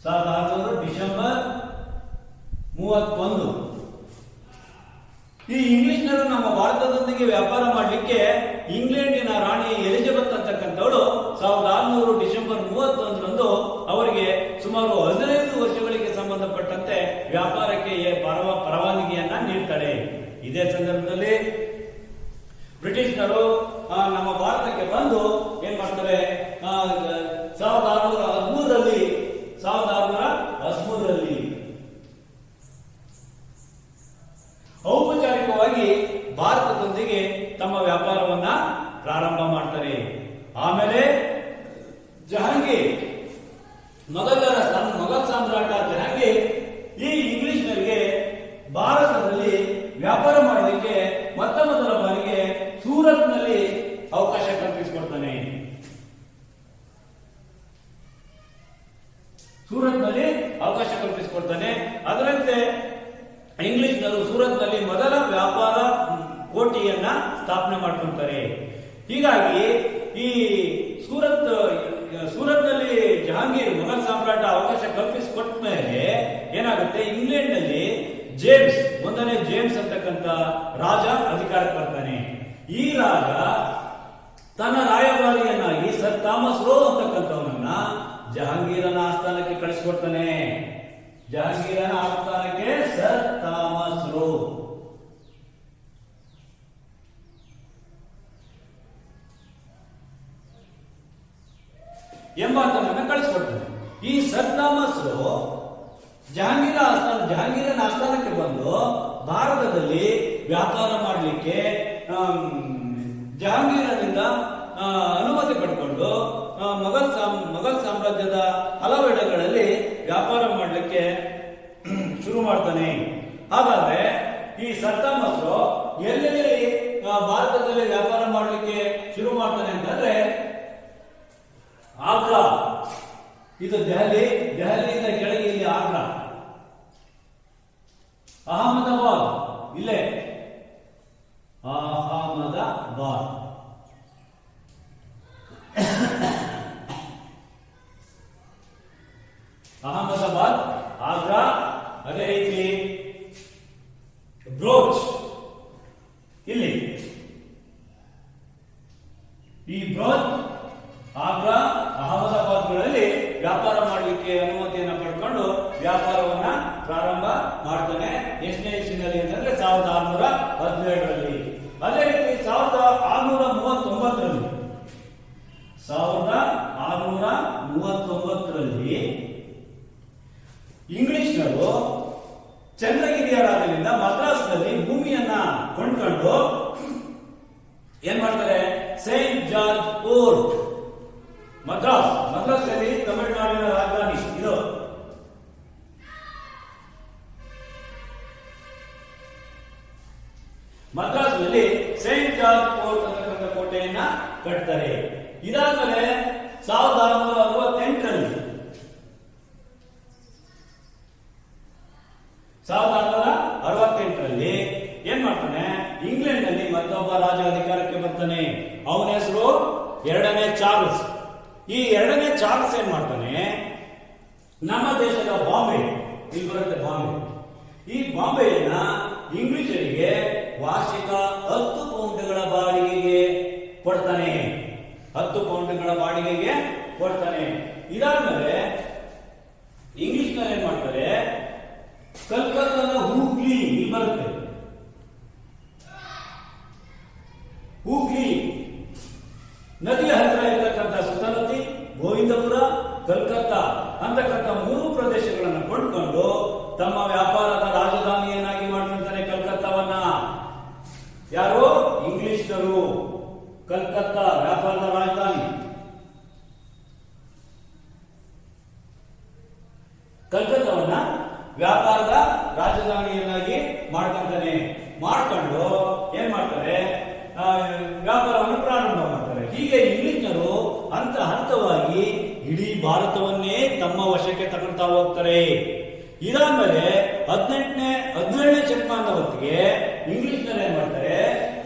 A: 1600 ಡಿಸೆಂಬರ್ 31. ಈ ಇಂಗ್ಲಿಷ್ನರು ನಮ್ಮ ಭಾರತದೊಂದಿಗೆ ವ್ಯಾಪಾರ ಮಾಡಲಿಕ್ಕೆ ಇಂಗ್ಲೆಂಡಿನ ರಾಣಿ ಎಲಿಜಬೆತ್ ಅಂತಕ್ಕಂಥವಳು 1600 ಡಿಸೆಂಬರ್ 31ರಂದು ಅವರಿಗೆ ಸುಮಾರು 15 ವರ್ಷಗಳಿಗೆ ಸಂಬಂಧಪಟ್ಟಂತೆ ವ್ಯಾಪಾರಕ್ಕೆ ಪರವಾನಗಿಯನ್ನ ನೀಡ್ತಾಳೆ. ಇದೇ ಸಂದರ್ಭದಲ್ಲಿ ಬ್ರಿಟಿಷ್ನರು ನಮ್ಮ ಭಾರತಕ್ಕೆ ಬಂದು ಏನ್ ಮಾಡ್ತಾರೆ, 1613ರಲ್ಲಿ ಔಪಚಾರಿಕವಾಗಿ ಭಾರತದೊಂದಿಗೆ ತಮ್ಮ ವ್ಯಾಪಾರವನ್ನ ಪ್ರಾರಂಭ ಮಾಡ್ತಾರೆ. ಆಮೇಲೆ ಜಹಾಂಗೀರ್ ಮೊಘಲ್ ಸಾಮ್ರಾಟ ಜಹಾಂಗೀರ್ ಈ ಇಂಗ್ಲಿಷ್ನರಿಗೆ ಭಾರತದಲ್ಲಿ ವ್ಯಾಪಾರ ಮಾಡಲಿಕ್ಕೆ ಮೊತ್ತ ಮೊದಲ ಬಾರಿಗೆ ಸೂರತ್ನಲ್ಲಿ ಅವಕಾಶ ಕಲ್ಪಿಸಿಕೊಡ್ತಾನೆ. ಅದರಂತೆ ಇಂಗ್ಲಿಷ್ನರು ಸೂರತ್ನಲ್ಲಿ ಮೊದಲ ವ್ಯಾಪಾರ ಕೋಟೆಯನ್ನ ಸ್ಥಾಪನೆ ಮಾಡ್ಕೊಳ್ತಾರೆ. ಹೀಗಾಗಿ ಈ ಸೂರತ್ನಲ್ಲಿ ಜಹಾಂಗೀರ್ ಮೊಘಲ್ ಸಾಮ್ರಾಟ ಅವಕಾಶ ಕಲ್ಪಿಸಿಕೊಟ್ಟ ಮೇಲೆ ಏನಾಗುತ್ತೆ, ಇಂಗ್ಲೆಂಡ್ ನಲ್ಲಿ ಒಂದನೇ ಜೇಮ್ಸ್ ಅಂತಕ್ಕಂಥ ರಾಜ ಅಧಿಕಾರಕ್ಕೆ ಬರ್ತಾನೆ. ಈ ರಾಜ ತನ್ನ ರಾಯಭಾರಿಯನ್ನಾಗಿ ಸರ್ ಥಾಮಸ್ ರೋ ಅಂತಕ್ಕಂಥವನನ್ನ ಜಹಾಂಗೀರನ ಆಸ್ಥಾನಕ್ಕೆ ಕಳಿಸಿಕೊಡ್ತಾನೆ. ಜಹಾಂಗೀರನ ಆಸ್ಥಾನಕ್ಕೆ ಸರ್ ಥಾಮಸ್ ರೋ ಎಂಬಾತನನ್ನ ಕಳಿಸಿಕೊಡ್ತಾನೆ. ಈ ಸರ್ ಥಾಮಸ್ ರೋ ಜಹಾಂಗೀರನ ಆಸ್ಥಾನಕ್ಕೆ ಬಂದು ಭಾರತದಲ್ಲಿ ವ್ಯಾಪಾರ ಮಾಡಲಿಕ್ಕೆ ಜಹಾಂಗೀರನಿಂದ ಅನುಮತಿ ಪಡ್ಕೊಂಡು ಮೊಘಲ್ ಸಾಮ್ರಾಜ್ಯದ ಹಲವೆಡೆಗಳಲ್ಲಿ ವ್ಯಾಪಾರ ಮಾಡಲಿಕ್ಕೆ ಶುರು ಮಾಡ್ತಾನೆ. ಹಾಗಾದ್ರೆ ಈ ಸದ್ದಾಂ ಹಸ್ರು ಎಲ್ಲೆಲ್ಲಿ ಭಾರತದಲ್ಲಿ ವ್ಯಾಪಾರ ಮಾಡಲಿಕ್ಕೆ ಶುರು ಮಾಡ್ತಾನೆ ಅಂತಂದ್ರೆ ಆಗ್ರಾ, ಇದು ದೆಹಲಿಯಿಂದ ಕೆಳಗೆ ಇಲ್ಲಿ ಆಗ್ರಾ, ಅಹಮದಾಬಾದ್, ಇಲ್ಲೇ ಅಹಮದಾಬಾದ್, ಅಹಮದಾಬಾದ್, ಆಗ್ರಾ, ಅದೇ ರೀತಿ ಬ್ರೋಚ್ ಇಲ್ಲಿ, ಈ ಬ್ರೋಚ್, ಆಗ್ರಾ, ಅಹಮದಾಬಾದ್ಗಳಲ್ಲಿ ವ್ಯಾಪಾರ ಮಾಡಲಿಕ್ಕೆ ಅನುಮತಿಯನ್ನು ಪಡ್ಕೊಂಡು ವ್ಯಾಪಾರವನ್ನ ಪ್ರಾರಂಭ ಮಾಡ್ತಾನೆ. ಎಷ್ಟನೇ ಇಸ್ವಿನಲ್ಲಿ ಅಂತಂದ್ರೆ 1617ರಲ್ಲಿ. ಅದೇ ರೀತಿ 1639ರಲ್ಲಿ 1639ರಲ್ಲಿ ಇಂಗ್ಲಿಷ್ನರು ಚಂದ್ರಗಿರಿಯ ರಾಜನಿಂದ ಮದ್ರಾಸ್ನಲ್ಲಿ ಭೂಮಿಯನ್ನ ಕೊಂಡ್ಕೊಂಡು ಏನ್ ಮಾಡ್ತಾರೆ, ಸೇಂಟ್ ಜಾರ್ಜ್ ಫೋರ್ಟ್, ಮದ್ರಾಸ್ನಲ್ಲಿ ತಮಿಳುನಾಡಿನ ರಾಜಧಾನಿ ಇದು. ಮದ್ರಾಸ್ನಲ್ಲಿ ಸೇಂಟ್ ಜಾರ್ಜ್ ಫೋರ್ಟ್ ಅಂತಕ್ಕಂಥ ಕೋಟೆಯನ್ನ ಕಟ್ತಾರೆ. ಇದಾದ್ಮೇಲೆ 1668ರಲ್ಲಿ 1668ರಲ್ಲಿ ಏನ್ ಮಾಡ್ತಾನೆ, ಇಂಗ್ಲೆಂಡ್ ನಲ್ಲಿ ಮತ್ತೊಬ್ಬ ರಾಜ ಅಧಿಕಾರಕ್ಕೆ ಬರ್ತಾನೆ. ಅವನ ಹೆಸರು 2ನೇ ಚಾರ್ಲ್ಸ್. ಈ 2ನೇ ಚಾರ್ಲ್ಸ್ ಏನ್ ಮಾಡ್ತಾನೆ, ನಮ್ಮ ದೇಶದ ಬಾಂಬೆ, ಇಲ್ಲಿ ಬರುತ್ತೆ ಬಾಂಬೆ, ಈ ಬಾಂಬೆಯನ್ನ ಇಂಗ್ಲಿಷರಿಗೆ ವಾರ್ಷಿಕ 10 ಪೌಂಡ್ಗಳ ಬಾಡಿಗೆಗೆ ಕೊಡ್ತಾನೆ. 10 ಪೌಂಡ್ಗಳ ಬಾಡಿಗೆಗೆ ಕೊಡ್ತಾನೆ. ಇದಾದ್ಮೇಲೆ ಇಂಗ್ಲಿಷ್ನಲ್ಲಿ ಏನ್ ಮಾಡ್ತಾರೆ, ಕಲ್ಕತ್ತಾದ ಹೂಗ್ಲಿ, ಇಲ್ಲಿ ಬರುತ್ತೆ ಹೂಗ್ಲಿ ನದಿಯ ಹತ್ತಿರ ಇರ್ತಕ್ಕಂಥ ಸುತನತಿ, ಗೋವಿಂದಪುರ, ಕಲ್ಕತ್ತಾ ಅಂತಕ್ಕಂಥ 3 ಪ್ರದೇಶಗಳನ್ನು ಕೊಂಡ್ಕೊಂಡು ತಮ್ಮ ವ್ಯಾಪಾರದ ರಾಜಧಾನಿಯನ್ನಾಗಿ ಮಾಡ್ಕೊಂತಾರೆ ಕಲ್ಕತ್ತಾವನ್ನ. ಯಾರು, ಇಂಗ್ಲಿಷ್ನರು. ಕಲ್ಕತ್ತಾ ವ್ಯಾಪಾರದ ರಾಜಧಾನಿ. ಕಲ್ಕತ್ತಾವನ್ನ ವ್ಯಾಪಾರದ ರಾಜಧಾನಿಯನ್ನಾಗಿ ಮಾಡ್ಕೊಂತಾನೆ. ಮಾಡ್ಕೊಂಡು ಏನ್ ಮಾಡ್ತಾರೆ, ವ್ಯಾಪಾರವನ್ನು ಪ್ರಾರಂಭ ಮಾಡ್ತಾರೆ. ಹೀಗೆ ಇಂಗ್ಲಿಷ್ನರು ಹಂತ ಹಂತವಾಗಿ ಇಡೀ ಭಾರತವನ್ನೇ ತಮ್ಮ ವಶಕ್ಕೆ ತಗೊಳ್ತಾ ಹೋಗ್ತಾರೆ. ಇದಾದ್ಮೇಲೆ 17ನೇ ಶತಮಾನದ ಹೊತ್ತಿಗೆ ಇಂಗ್ಲಿಷ್ನರು ಏನ್ ಮಾಡ್ತಾರೆ,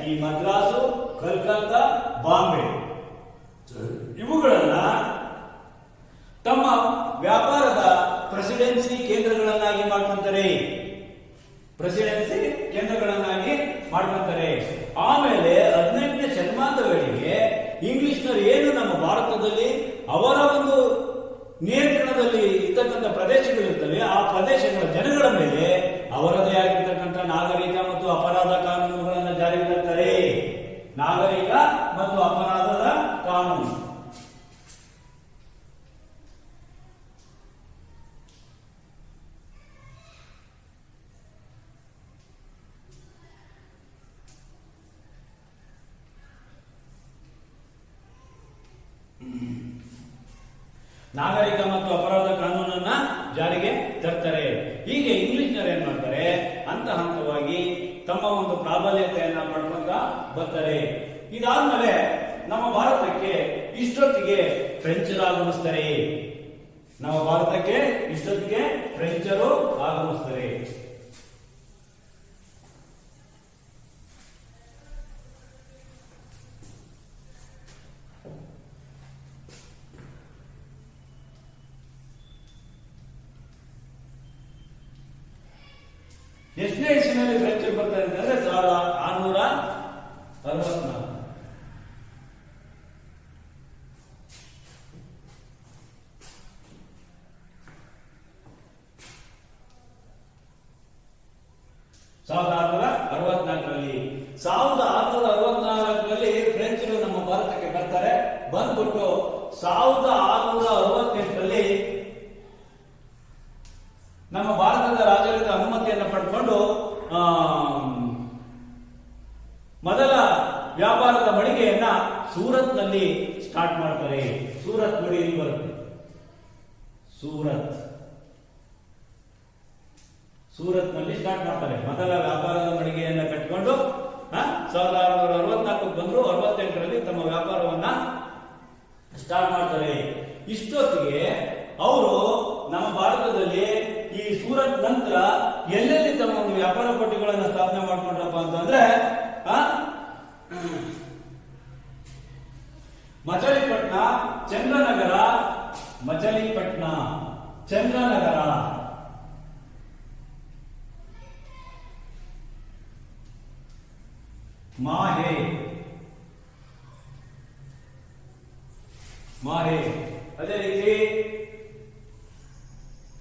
A: ಈ ಮದ್ರಾಸು, ಕಲ್ಕತ್ತಾ, ಬಾಂಬೆ ಇವುಗಳನ್ನ ತಮ್ಮ ವ್ಯಾಪಾರದ ಪ್ರೆಸಿಡೆನ್ಸಿ ಕೇಂದ್ರಗಳನ್ನಾಗಿ ಮಾಡ್ಕೊಂತಾರೆ. ಆಮೇಲೆ 18ನೇ ಶತಮಾನದ ವೇಳೆಗೆ ಇಂಗ್ಲಿಷ್ನರು ಏನು ನಮ್ಮ ಭಾರತದಲ್ಲಿ ಅವರ ಒಂದು ನಿಯಂತ್ರಣದಲ್ಲಿ ಇರ್ತಕ್ಕಂಥ ಪ್ರದೇಶಗಳಿರ್ತವೆ, ಆ ಪ್ರದೇಶಗಳ ಜನಗಳ ಮೇಲೆ ಅವರದೇ ಆಗಿರ್ತಕ್ಕಂಥ ನಾಗರಿಕ ಮತ್ತು ಅಪರಾಧ ಕಾನೂನುಗಳನ್ನು ಜಾರಿಗೆ ತರ್ತಾರೆ. ನಾಗರಿಕ ಮತ್ತು ಅಪರಾಧದ ಕಾನೂನು. ನಾಗರಿಕ ಮತ್ತು ಅಪರಾಧ ಕಾನೂನನ್ನ ಜಾರಿಗೆ ತರ್ತಾರೆ. ಹೀಗೆ ಇಂಗ್ಲಿಷ್ನರು ಏನ್ ಮಾಡ್ತಾರೆ, ಹಂತ ಹಂತವಾಗಿ ತಮ್ಮ ಒಂದು ಪ್ರಾಬಲ್ಯತೆಯನ್ನ ಪಡ್ಕೊಂತ ಬರ್ತಾರೆ. ಇದಾದ್ಮೇಲೆ ನಮ್ಮ ಭಾರತಕ್ಕೆ ಇಷ್ಟೊತ್ತಿಗೆ ಫ್ರೆಂಚರು ಆಗಮಿಸ್ತಾರೆ. ನಮ್ಮ ಭಾರತಕ್ಕೆ ಇಷ್ಟೊತ್ತಿಗೆ ಫ್ರೆಂಚರು ಆಗಮಿಸ್ತಾರೆ. ಎಷ್ಟನೇ ಇಸ್ವಿನಲ್ಲಿ ಫ್ರೆಂಚರು ಬರ್ತಾರೆ ಅಂತಂದ್ರೆ 1664. ರಲ್ಲಿ 1664ರಲ್ಲಿ ಫ್ರೆಂಚರು ನಮ್ಮ ಭಾರತಕ್ಕೆ ಬರ್ತಾರೆ. ಬಂದ್ಬಿಟ್ಟು 1668ರಲ್ಲಿ ನಮ್ಮ ಭಾರತದ ರಾಜರಿಂದ ಅನುಮತಿಯನ್ನು ಪಡ್ಕೊಂಡು ಮೊದಲ ವ್ಯಾಪಾರ ವ್ಯಾಪಾರದ ಮಳಿಗೆಯನ್ನ ಸೂರತ್ನಲ್ಲಿ ಸ್ಟಾರ್ಟ್ ಮಾಡ್ತಾರೆ. ಸೂರತ್ ನೋಡಿ ಇಲ್ಲಿ ಬರುತ್ತೆ, ಸೂರತ್ನಲ್ಲಿ ಸ್ಟಾರ್ಟ್ ಮಾಡ್ತಾರೆ. ಮೊದಲ ವ್ಯಾಪಾರದ ಮಳಿಗೆಯನ್ನ ಕಟ್ಟಿಕೊಂಡು 1664 ಬಂದ್ರು. 68ರಲ್ಲಿ ತಮ್ಮ ವ್ಯಾಪಾರವನ್ನ ಸ್ಟಾರ್ಟ್ ಮಾಡ್ತಾರೆ. ಇಷ್ಟೊತ್ತಿಗೆ ಅವರು ನಮ್ಮ ಭಾರತದಲ್ಲಿ ಈ ಸೂರತ್ ನಂತರ ಎಲ್ಲೆಲ್ಲಿ ತಮ್ಮ ಒಂದು ವ್ಯಾಪಾರ ಪಟ್ಟಿಗಳನ್ನು ಸ್ಥಾಪನೆ ಮಾಡ್ಕೊಂಡ್ರಪ್ಪ ಅಂತಂದ್ರೆ ಮಚಲಿಪಟ್ನ, ಚಂದ್ರನಗರ, ಮಾಹೆ, ಅದೇ ರೀತಿ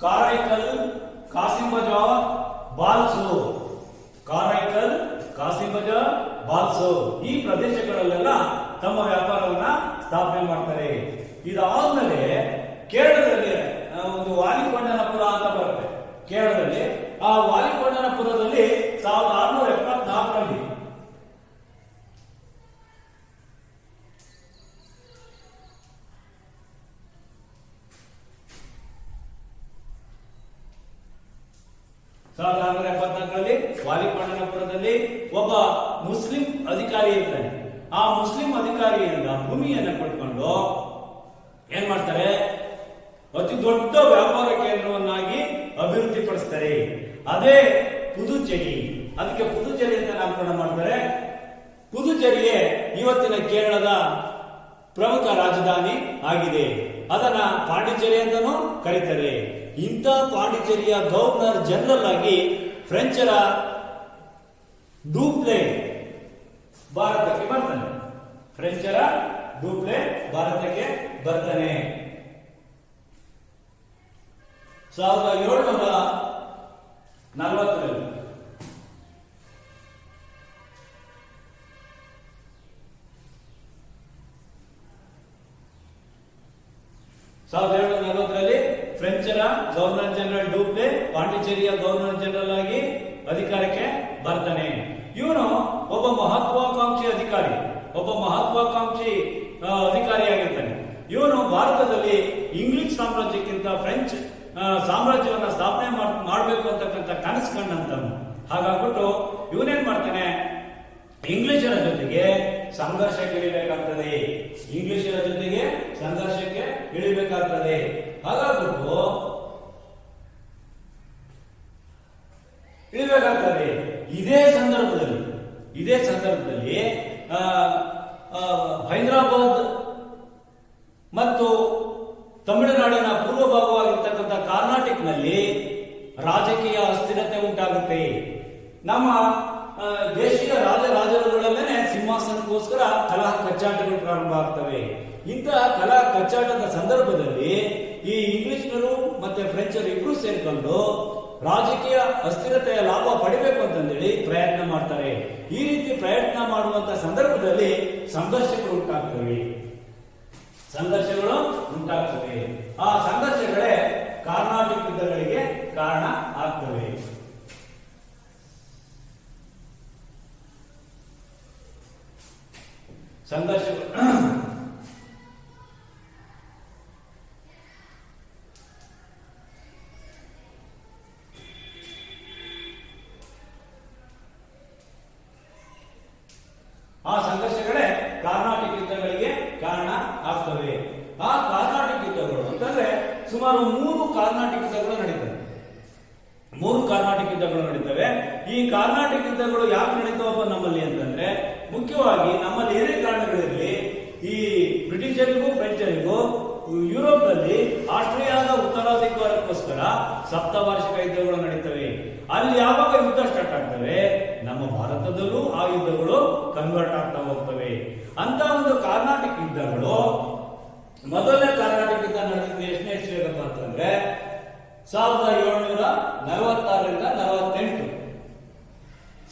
A: ಕಾರೈಕಲ್, ಕಾಸಿಂ ಬಜಾರ್, ಬಾಲ್ಸೋ ಈ ಪ್ರದೇಶಗಳಲ್ಲೆಲ್ಲ ತಮ್ಮ ವ್ಯಾಪಾರವನ್ನ ಸ್ಥಾಪನೆ ಮಾಡ್ತಾರೆ. ಇದಾದ್ಮೇಲೆ ಕೇರಳದಲ್ಲಿ ಒಂದು ವಾಲಿಕೊಂಡನಪುರ ಅಂತ ಬರುತ್ತೆ. ಕೇರಳದಲ್ಲಿ ಆ ವಾಲಿಕೊಂಡನಪುರದಲ್ಲಿ 1674ರಲ್ಲಿ ವಾಲಿಕೊಂಡನಪುರದಲ್ಲಿ ಒಬ್ಬ ಮುಸ್ಲಿಂ ಅಧಿಕಾರಿ ಇರ್ತಾನೆ. ಆ ಮುಸ್ಲಿಂ ಅಧಿಕಾರಿಯಿಂದ ಭೂಮಿಯನ್ನು ಪಡ್ಕೊಂಡು ಏನ್ ಮಾಡ್ತಾರೆ, ಅತಿ ದೊಡ್ಡ ವ್ಯಾಪಾರ ಕೇಂದ್ರವನ್ನಾಗಿ ಅಭಿವೃದ್ಧಿ ಪಡಿಸ್ತಾರೆ. ಅದೇ ಪುದುಚೇರಿ. ಅದಕ್ಕೆ ಪುದುಚೇರಿ ಅಂತ ನಾಮಕರಣ ಮಾಡ್ತಾರೆ. ಪುದುಚೇರಿಯೇ ಇವತ್ತಿನ ಕೇರಳದ ಪ್ರಮುಖ ರಾಜಧಾನಿ ಆಗಿದೆ. ಅದನ್ನ ಪಾಂಡಿಚೇರಿ ಅಂತಾನೂ ಕರೀತಾರೆ. ಇಂಥ ಪಾಂಡಿಚೇರಿಯ ಗವರ್ನರ್ ಜನರಲ್ ಆಗಿ ಫ್ರೆಂಚರ ಡೂಪ್ಲೆ ಭಾರತಕ್ಕೆ ಬರ್ತಾನೆ. 1740ರಲ್ಲಿ. ಫ್ರೆಂಚರ ಗವರ್ನರ್ ಜನರಲ್ ಡೂಪ್ಲೆ ಪಾಂಡಿಚೇರಿಯ ಗವರ್ನರ್ ಜನರಲ್ ಆಗಿ ಅಧಿಕಾರಕ್ಕೆ ಬರ್ತಾನೆ. ಇವನು ಒಬ್ಬ ಮಹತ್ವಾಕಾಂಕ್ಷಿ ಅಧಿಕಾರಿಯಾಗಿರ್ತಾನೆ. ಇವನು ಭಾರತದಲ್ಲಿ ಇಂಗ್ಲಿಷ್ ಸಾಮ್ರಾಜ್ಯಕ್ಕಿಂತ ಫ್ರೆಂಚ್ ಸಾಮ್ರಾಜ್ಯವನ್ನ ಸ್ಥಾಪನೆ ಮಾಡಬೇಕು ಅಂತಕ್ಕಂಥ ಕನಸು ಕಂಡಂತವನು. ಹಾಗಾಗ್ಬಿಟ್ಟು ಇವನೇನ್ ಮಾಡ್ತಾನೆ, ಇಂಗ್ಲಿಷರ ಜೊತೆಗೆ ಸಂಘರ್ಷಕ್ಕೆ ಇಳಿಬೇಕಾಗ್ತದೆ. ಹಾಗಾಗ್ಬಿಟ್ಟು ಇದೇ ಸಂದರ್ಭದಲ್ಲಿ ಹೈದರಾಬಾದ್ ಮತ್ತು ತಮಿಳುನಾಡಿನ ಪೂರ್ವ ಭಾಗವಾಗಿರ್ತಕ್ಕಂಥ ಕರ್ನಾಟಕದಲ್ಲಿ ರಾಜಕೀಯ ಅಸ್ಥಿರತೆ ಉಂಟಾಗುತ್ತೆ. ನಮ್ಮ ದೇಶೀಯ ರಾಜರುಗಳಲ್ಲೇನೆ ಸಿಂಹಾಸನಕ್ಕೋಸ್ಕರ ಕಲಹ ಕಚ್ಚಾಟಗಳು ಪ್ರಾರಂಭ ಆಗ್ತವೆ. ಇಂತಹ ಕಲಹ ಕಚ್ಚಾಟದ ಸಂದರ್ಭದಲ್ಲಿ ಈ ಇಂಗ್ಲಿಷ್ನರು ಮತ್ತೆ ಫ್ರೆಂಚರು ಇಬ್ರು ಸೇರ್ಕೊಂಡು ರಾಜಕೀಯ ಅಸ್ಥಿರತೆಯ ಲಾಭ ಪಡಿಬೇಕು ಅಂತಂದೇಳಿ ಪ್ರಯತ್ನ ಮಾಡ್ತಾರೆ. ಈ ರೀತಿ ಪ್ರಯತ್ನ ಮಾಡುವಂತ ಸಂದರ್ಭದಲ್ಲಿ ಸಂಘರ್ಷಗಳು ಉಂಟಾಗ್ತವೆ. ಆ ಸಂಘರ್ಷಗಳೇ ಕರ್ನಾಟಕ ಯುದ್ಧಗಳಿಗೆ ಕಾರಣ ಆಗ್ತವೆ. ಆ ಸಂಘರ್ಷಗಳೇ ಕರ್ನಾಟಕ ಯುದ್ಧಗಳಿಗೆ ಕಾರಣ ಆಗ್ತವೆ. ಆ ಕರ್ನಾಟಕ ಯುದ್ಧಗಳು ಅಂತಂದ್ರೆ ಸುಮಾರು 3 ಕರ್ನಾಟಕ ಯುದ್ಧಗಳು ನಡೀತವೆ. ಈ ಕರ್ನಾಟಕ ಯುದ್ಧಗಳು ಯಾಕೆ ನಡೀತಾವಪ್ಪ ನಮ್ಮಲ್ಲಿ ಅಂತಂದ್ರೆ, ಮುಖ್ಯವಾಗಿ ನಮ್ಮಲ್ಲಿ ಏನೇ ಕಾರಣಗಳಿರಲಿ, ಈ ಬ್ರಿಟಿಷರಿಗೂ ಫ್ರೆಂಚರಿಗೂ ಯುರೋಪ್ನಲ್ಲಿ ಆಸ್ಟ್ರಿಯಾದ ಉತ್ತರಾಧಿಕಾರಕ್ಕೋಸ್ಕರ ಸಪ್ತವಾರ್ಷಿಕ ಯುದ್ಧಗಳು ನಡೀತವೆ. ಅಲ್ಲಿ ಯಾವಾಗ ಯುದ್ಧ ಸ್ಟಾರ್ಟ್ ಆಗ್ತವೆ, ನಮ್ಮ ಭಾರತದಲ್ಲೂ ಆ ಯುದ್ಧಗಳು ಕನ್ವರ್ಟ್ ಆಗ್ತಾ ಹೋಗ್ತವೆ. ಅಂತ ಒಂದು ಕರ್ನಾಟಕ ಯುದ್ಧಗಳು, ಮೊದಲನೇ ಕರ್ನಾಟಕ ಯುದ್ಧ ನಡೆದಿದ್ದು ಎಷ್ಟನೇ ಇಸ್ವಿಯಪ್ಪ ಅಂತಂದ್ರೆ 1746ರಿಂದ 48.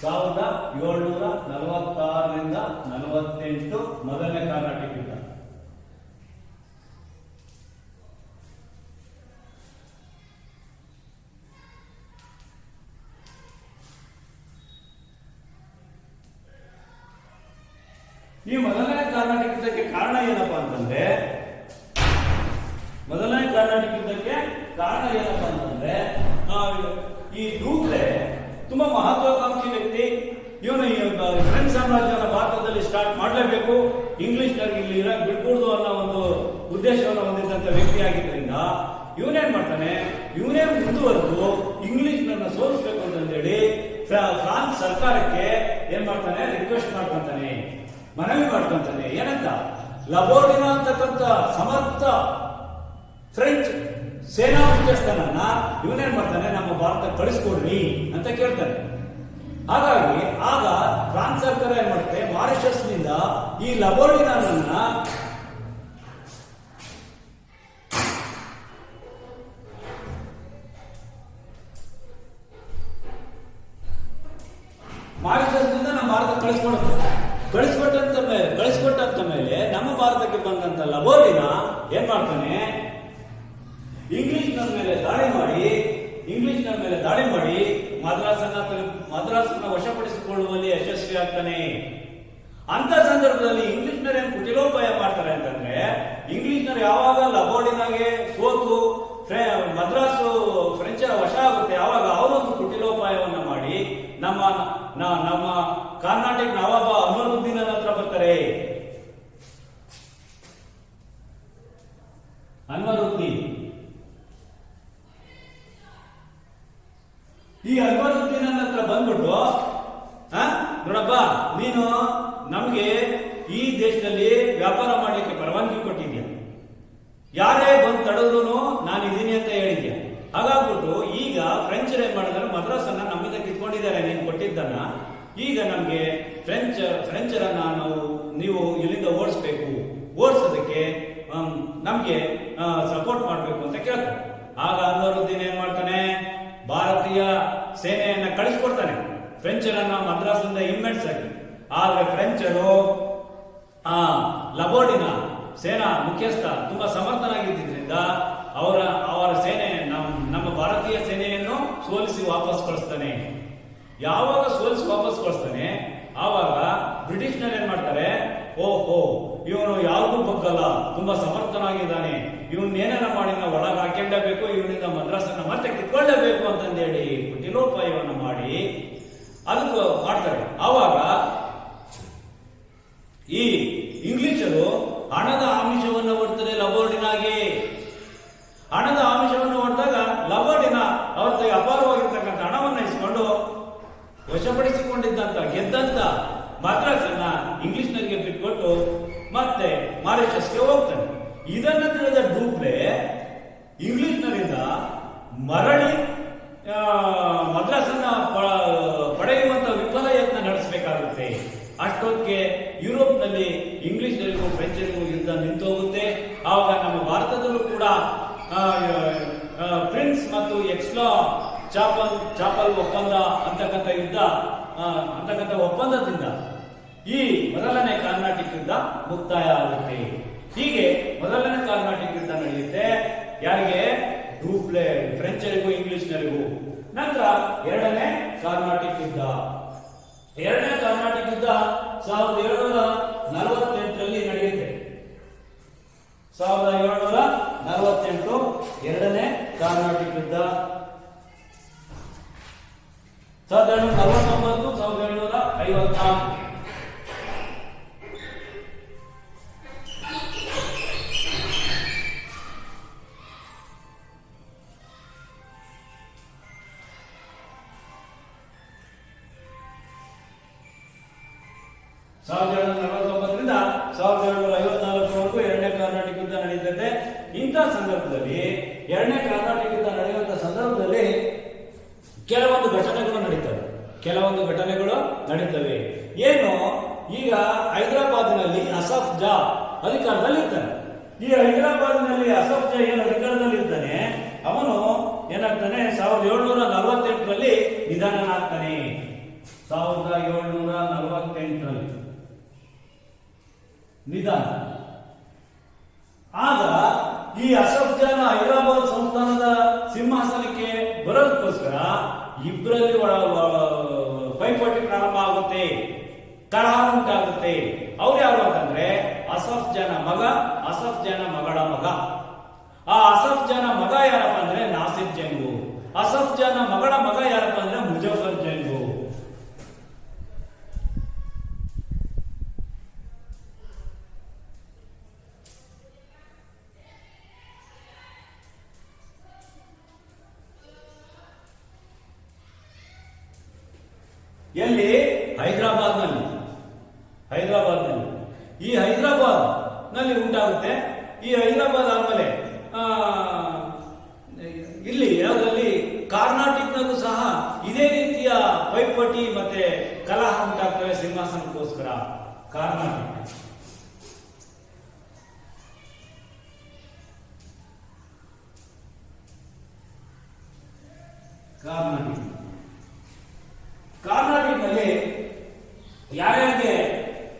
A: 1746ರಿಂದ 48 ಮೊದಲನೇ ಕರ್ನಾಟಕ ಯುದ್ಧ. ಈ ಮೊದಲನೇ ಕರ್ನಾಟಕ ಯುದ್ಧಕ್ಕೆ ಕಾರಣ ಏನಪ್ಪಾ ಅಂತಂದ್ರೆ ಈ ಡೂಪ್ಲೆ ತುಂಬಾ ಮಹತ್ವಾಕಾಂಕ್ಷಿ ವ್ಯಕ್ತಿ. ಇವನು ಫ್ರೆಂಚ್ ಸಾಮ್ರಾಜ್ಯನ ಭಾರತದಲ್ಲಿ ಸ್ಟಾರ್ಟ್ ಮಾಡಲೇಬೇಕು, ಇಂಗ್ಲಿಷ್ನವ್ರಿಗೆ ಇಲ್ಲಿ ಇರಕ್ ಬಿಡ್ಕೂಡ್ದು ಅನ್ನೋ ಒಂದು ಉದ್ದೇಶವನ್ನು ಹೊಂದಿದ್ದಂತ ವ್ಯಕ್ತಿ ಆಗಿದ್ದರಿಂದ ಇವನೇನ್ ಮಾಡ್ತಾನೆ, ಇವನೇ ಮುಂದುವರೆದು ಇಂಗ್ಲಿಷ್ನನ್ನ ಸೋಲಿಸಬೇಕು ಅಂತಂದೇಳಿ ಫ್ರಾನ್ಸ್ ಸರ್ಕಾರಕ್ಕೆ ಏನ್ ಮಾಡ್ತಾನೆ, ರಿಕ್ವೆಸ್ಟ್ ಮಾಡ್ಕೊಂತಾನೆ, ಮನವಿ ಮಾಡ್ಕೊಂತಾನೆ. ಏನಂತ, ಲಬೋರ್ಡಿನಾ ಅಂತಕ್ಕಂಥ ಸಮರ್ಥ ಫ್ರೆಂಚ್ ಸೇನಾ ಮುಖ್ಯಸ್ಥನನ್ನ ಇವನೇನ್ ಮಾಡ್ತಾನೆ, ನಮ್ಮ ಭಾರತ ಕಳಿಸ್ಕೊಡ್ರಿ ಅಂತ ಕೇಳ್ತಾನೆ. ಹಾಗಾಗಿ ಆಗ ಫ್ರಾನ್ಸ್ ಸರ್ಕಾರ ಏನ್ ಮಾಡುತ್ತೆ, ಮಾರಿಷಸ್ ನಿಂದ ಈ ಲಬೋರ್ಡಿನಾನನ್ನ ನಮ್ಮ ಭಾರತ ಕಳಿಸ್ಕೊಟ್ಟಂತ ಮೇಲೆ ನಮ್ಮ ಭಾರತಕ್ಕೆ ಬಂದಂತ ಲಬೋರ್ಡಿನ ಏನ್ ಮಾಡ್ತಾನೆ, ಇಂಗ್ಲಿಷ್ನ ಮೇಲೆ ದಾಳಿ ಮಾಡಿ ಮದ್ರಾಸನ್ನ ವಶಪಡಿಸಿಕೊಳ್ಳುವಲ್ಲಿ ಯಶಸ್ವಿ ಆಗ್ತಾನೆ. ಅಂತ ಸಂದರ್ಭದಲ್ಲಿ ಇಂಗ್ಲಿಷ್ನರು ಏನ್ ಕುಟಿಲೋಪಾಯ ಮಾಡ್ತಾರೆ ಅಂತಂದ್ರೆ, ಇಂಗ್ಲಿಷ್ನರು ಯಾವಾಗ ಲಬೋರ್ಡಿನಾಗೆ ಸೋತು ಮದ್ರಾಸು ಫ್ರೆಂಚರ ವಶ ಆಗುತ್ತೆ, ಆವಾಗ ಅವರೊಂದು ಕುಟಿಲೋಪಾಯವನ್ನ ಮಾಡಿ ನಮ್ಮ ಕರ್ನಾಟಕ ನವಾಬ ಅಮರುದ್ದೀನ್ ಹತ್ರ ಬರ್ತಾರೆ. ಅನ್ವರುದ್ದೀನ್, ಈ ಅನ್ವರುದ್ದೀನ್ ಹತ್ರ ಬಂದ್ಬಿಟ್ಟು, ನೋಡಪ್ಪ, ನೀನು ನಮ್ಗೆ ಈ ದೇಶದಲ್ಲಿ ವ್ಯಾಪಾರ ಮಾಡ್ಲಿಕ್ಕೆ ಪರವಾನಗಿ ಕೊಟ್ಟಿದ್ಯಾ, ಯಾರೇ ಬಂದು ತಡೆದ್ರು ನಾನು ಇದೀನಿ ಅಂತ ಹೇಳಿದ್ಯಾ. ಹಾಗಾಗ್ಬಿಟ್ಟು ಈಗ ಫ್ರೆಂಚರ್ ಏನ್ ಮಾಡಿದ್ರೆ, ಮದ್ರಾಸನ್ನ ನಮ್ಮಿಂದ ಕಿತ್ಕೊಂಡಿದ್ದಾರೆ ನೀನು ಕೊಟ್ಟಿದ್ದನ್ನ. ಈಗ ನಮ್ಗೆ ಫ್ರೆಂಚರನ್ನ ನೀವು ಇಲ್ಲಿಂದ ಓಡಿಸೋದಕ್ಕೆ ನಮ್ಗೆ ಸಪೋರ್ಟ್ ಮಾಡ್ಬೇಕು ಅಂತ ಕೇಳ್ತಾರೆ. ಆಗ ಅನ್ವರುದ್ದೀನ್ ಏನ್ ಮಾಡ್ತಾನೆ, ಭಾರತೀಯ ಸೇನೆಯನ್ನ ಕಳಿಸ್ಕೊಡ್ತಾನೆ ಫ್ರೆಂಚರನ್ನ ಮದ್ರಾಸ್ನಿಂದ ಹಿಮ್ಮೆಟ್ಟಿಸಾಗಿ. ಆದ್ರೆ ಫ್ರೆಂಚರು ಲಬೋರ್ಡಿನ ಸೇನಾ ಮುಖ್ಯಸ್ಥ ತುಂಬಾ ಸಮರ್ಥನಾಗಿದ್ದರಿಂದ ಅವರ ಸೇನೆ ನಮ್ಮ ಭಾರತೀಯ ಸೇನೆಯನ್ನು ಸೋಲಿಸಿ ವಾಪಸ್ ಕಳಿಸ್ತಾನೆ. ಯಾವಾಗ ಸೋಲಿಸಿ ವಾಪಸ್ ಕಳಿಸ್ತಾನೆ, ಆವಾಗ ಬ್ರಿಟಿಷ್ನರು ಏನ್ ಮಾಡ್ತಾರೆ, ಓಹೋ ಇವನು ಯಾರಿಗೂ ಬಗ್ಗಲ್ಲ, ತುಂಬಾ ಸಮರ್ಥನಾಗಿದ್ದಾನೆ, ಇವನ್ನೇನ ಮಾಡಿ ನಾವು ಒಳಗೆ ಹಾಕೊಂಡಬೇಕು, ಇವನಿಂದ ಮದ್ರಾಸನ್ನ ಮತ್ತೆ ಕಿತ್ಕೊಳ್ಳೇಬೇಕು ಅಂತಂದೇಳಿ ಕುಟಿಲೋಪಾಯವನ್ನು ಮಾಡಿ ಅದಕ್ಕೆ ಮಾಡ್ತಾರೆ. ಆವಾಗ ಈ ಇಂಗ್ಲಿಷರು ಹಣದ ಆಮಿಷವನ್ನು ಒಡ್ತಾರೆ ಲಬೋರ್ಡಿನಾಗೆ. ಹಣದ ಆಮಿಷವನ್ನು ಒಡ್ದಾಗ ಲಬೋರ್ಡಿನ ಅವ್ರ ಅಪಾರವಾಗಿರ್ತಕ್ಕಂಥ ಹಣವನ್ನು ಇಸ್ಕೊಂಡು ವಶಪಡಿಸಿಕೊಂಡಿದ್ದಂತ ಗೆದ್ದಂತ ಮದ್ರಾಸನ್ನ ಇಂಗ್ಲಿಷ್ನರಿಗೆ ಬಿಟ್ಕೊಟ್ಟು ಮತ್ತೆ ಮಾರಿಷಸ್ಗೆ ಹೋಗ್ತಾನೆ. ಇದನ್ನು ತಿಳಿದ ಡೂಪ್ಲೆ ಇಂಗ್ಲಿಷ್ನರಿಂದ ಮರಳಿ ಮದ್ರಾಸನ್ನ ಪಡೆಯುವಂತ ವಿಫಲ ಯತ್ನ ನಡೆಸಬೇಕಾಗುತ್ತೆ. ಅಷ್ಟೊತ್ತಿಗೆ ಯುರೋಪ್ನಲ್ಲಿ ಇಂಗ್ಲಿಷರಿಗೂ ಫ್ರೆಂಚರಿಗೂ ಯುದ್ಧ ನಿಂತೋಗುತ್ತೆ. ಆವಾಗ ನಮ್ಮ ಭಾರತದಲ್ಲೂ ಕೂಡ ಪ್ರಿನ್ಸ್ ಮತ್ತು ಎಕ್ಸ್ಲಾ ಚಾಪಲ್ ಒಪ್ಪಂದ ಅಂತಕ್ಕಂಥ ಒಪ್ಪಂದದಿಂದ ಈ ಮೊದಲನೇ ಕರ್ನಾಟಕ ಯುದ್ಧ ಮುಕ್ತಾಯ ಆಗುತ್ತೆ. ಹೀಗೆ ಮೊದಲನೇ ಕರ್ನಾಟಕ ಯುದ್ಧ ನಡೆಯುತ್ತೆ. ಯಾರಿಗೆ? ಡೂಪ್ಲೆ, ಫ್ರೆಂಚರಿಗೂ ಇಂಗ್ಲಿಷ್ನರಿಗೂ. ನಂತರ ಎರಡನೇ ಕರ್ನಾಟಕ ಯುದ್ಧ. ಎರಡನೇ ಕರ್ನಾಟಕ ಯುದ್ಧ 1748ರಲ್ಲಿ ನಡೆಯುತ್ತೆ. 1748 ಎರಡನೇ ಕರ್ನಾಟಕ ಯುದ್ಧ. 1749 1754 1749ರಿಂದ 1754ವರೆಗೂ ಎರಡನೇ ಕರ್ನಾಟಕ ಯುದ್ಧ ನಡೆಯುತ್ತದೆ. ಇಂಥ ಸಂದರ್ಭದಲ್ಲಿ ಎರಡನೇ ಕರ್ನಾಟಕ ಯುದ್ಧ ನಡೆಯುವಂತಹ ಸಂದರ್ಭದಲ್ಲಿ ಕೆಲವೊಂದು ಘಟನೆಗಳು ನಡೀತವೆ. ಏನು? ಈಗ ಹೈದರಾಬಾದ್ನಲ್ಲಿ ಅಸಫ್ ಜಾ ಅಧಿಕಾರದಲ್ಲಿ ಇರ್ತಾನೆ. ಈ ಹೈದರಾಬಾದ್ನಲ್ಲಿ ಅಸಫ್ ಜಾ ಏನು ಅಧಿಕಾರದಲ್ಲಿ ಇರ್ತಾನೆ, ಅವನು ಏನಾಗ್ತಾನೆ, 1748ರಲ್ಲಿ ನಿಧನನಾಗ್ತಾನೆ. 1748ರಲ್ಲಿ ನಿಧನ. ಆಗ ಈ ಅಸಫ್ ಜಾನ ಹೈದರಾಬಾದ್ ಸಂಸ್ಥಾನದ ಸಿಂಹಾಸನಕ್ಕೆ ಬರೋದಕ್ಕೋಸ್ಕರ ಇಬ್ಬರಲ್ಲಿ ಪೈಪೋಟಿ ಪ್ರಾರಂಭ ಆಗುತ್ತೆ, ಕಲಹ ಉಂಟಾಗುತ್ತೆ. ಅವ್ರು ಯಾರು ಜನ ಮಗ, ಅಸಫ್ ಜನ ಮಗಳ ಮಗ. ಆ ಅಸಫ್ ಜನ ಮಗ ಯಾರಪ್ಪ ಅಂದ್ರೆ ನಾಸಿರ್ ಜಂಗು. ಅಸಫ್ ಜನ ಮಗಳ ಮಗ ಯಾರಪ್ಪ ಅಂದ್ರೆ ಮುಜಫರ್ ಜಂಗು. ಎಲ್ಲಿ? ಹೈದರಾಬಾದ್ ನಲ್ಲಿ. ಈ ಹೈದರಾಬಾದ್ ನಲ್ಲಿ ಉಂಟಾಗುತ್ತೆ. ಈ ಹೈದರಾಬಾದ್ ಆದ್ಮೇಲೆ ಇಲ್ಲಿ ಯಾವುದರಲ್ಲಿ ಕರ್ನಾಟಕದಲ್ಲೂ ಸಹ ಇದೇ ರೀತಿಯ ಪೈಪೋಟಿ ಮತ್ತೆ ಕಲಹ ಉಂಟಾಗ್ತವೆ ಸಿಂಹಾಸನಕ್ಕೋಸ್ಕರ. ಕರ್ನಾಟಕ ಕರ್ನಾಟಕದಲ್ಲಿ ಯಾರ್ಯಾರಿಗೆ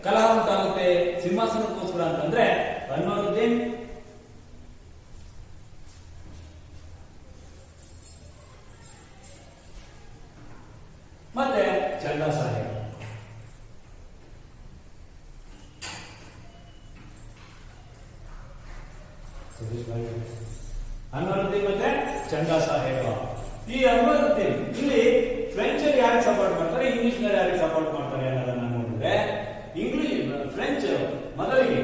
A: ಕಲಹ ಉಂಟಾಗುತ್ತೆ ಸಿಂಹಾಸನಕ್ಕೋಸ್ಕರ ಅಂತಂದ್ರೆ ಅನ್ವರುದ್ದೀನ್, ಮತ್ತೆ ಚಂದಾ ಸಾಹೇಬ್. ಅನ್ವರುದ್ದೀನ್ ಮತ್ತೆ ಚಂದಾ ಸಾಹೇಬ. ಈ ಅನ್ವರುದ್ದೀನ್ ಇಲ್ಲಿ ಫ್ರೆಂಚ್ ಯಾರಿಗೆ ಸಪೋರ್ಟ್ ಮಾಡ್ತಾರೆ, ಇಂಗ್ಲಿಷ್ ಯಾರಿಗೆ ಸಪೋರ್ಟ್ ಮಾಡ್ತಾರೆ ಅನ್ನೋದನ್ನ ನೋಡಿದ್ರೆ ಫ್ರೆಂಚ್ ಮೊದಲಿಗೆ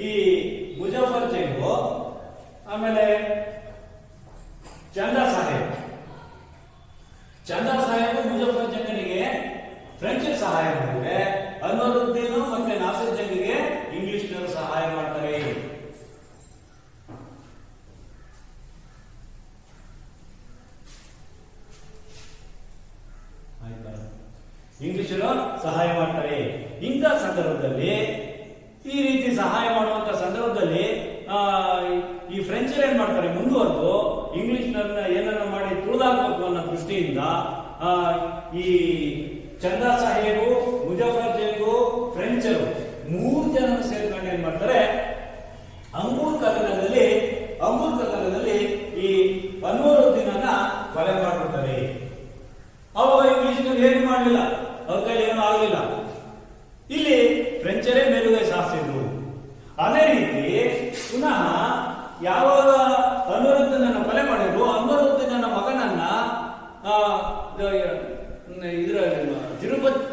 A: ಈ ಮುಜಫರ್ ಜಂಗು, ಆಮೇಲೆ ಚಂದಾ ಸಾಹೇಬ್ ಮುಜಫರ್ ಜಂಗನಿಗೆ ಫ್ರೆಂಚ್ ಸಹಾಯ ಮಾಡಿದ್ರೆ, ಅನ್ವರುದ್ದೀನ್ ಮತ್ತೆ ನಾಸಿರ್ ಜಂಗಿಗೆ ಇಂಗ್ಲಿಷ್ನವರು ಸಹಾಯ ಮಾಡ್ತಾರೆ. ಇಂಗ್ಲಿಷರು ಸಹಾಯ ಮಾಡ್ತಾರೆ. ಇಂಥ ಸಂದರ್ಭದಲ್ಲಿ, ಈ ರೀತಿ ಸಹಾಯ ಮಾಡುವಂತ ಸಂದರ್ಭದಲ್ಲಿ ಈ ಫ್ರೆಂಚ್ ಏನ್ ಮಾಡ್ತಾರೆ, ಮುಂದುವರೆದು ಇಂಗ್ಲಿಷ್ನವ್ರನ್ನ ಏನನ್ನ ಮಾಡಿ ತುಳಿದಾಕ್ಬೇಕು ಅನ್ನೋ ದೃಷ್ಟಿಯಿಂದ ಈ ಚಂದಾ ಸಾಹೇಬು, ಮುಜಫರ್ ಜಂಗು, ಫ್ರೆಂಚರು 3 ಜನ ಸೇರ್ಕೊಂಡು ಏನ್ ಮಾಡ್ತಾರೆ, ಅಂಗೂರ್ ಕದನದಲ್ಲಿ ಈ ಅನ್ವರುದ್ದೀನ್ ಕೊಲೆ ಮಾಡ್ಬಿಡ್ತಾರೆ. ಅವಾಗ ಇಂಗ್ಲಿಷ್ನವ್ರು ಏನು ಮಾಡಲಿಲ್ಲ, ಅವ್ರ ಕೈಲಿ ಏನೂ ಆಗಲಿಲ್ಲ. ಇಲ್ಲಿ ಫ್ರೆಂಚರೇ ಮೇಲುಗೈ ಸಾಧಿಸಿದ್ರು. ಅದೇ ರೀತಿ ಪುನಃ ಯಾವಾಗ ಅನ್ವರುದ್ದೀನ್ ಕೊಲೆ ಮಾಡಿದ್ರು, ಅನ್ವರುದ್ದೀನ್ ಮಗನನ್ನ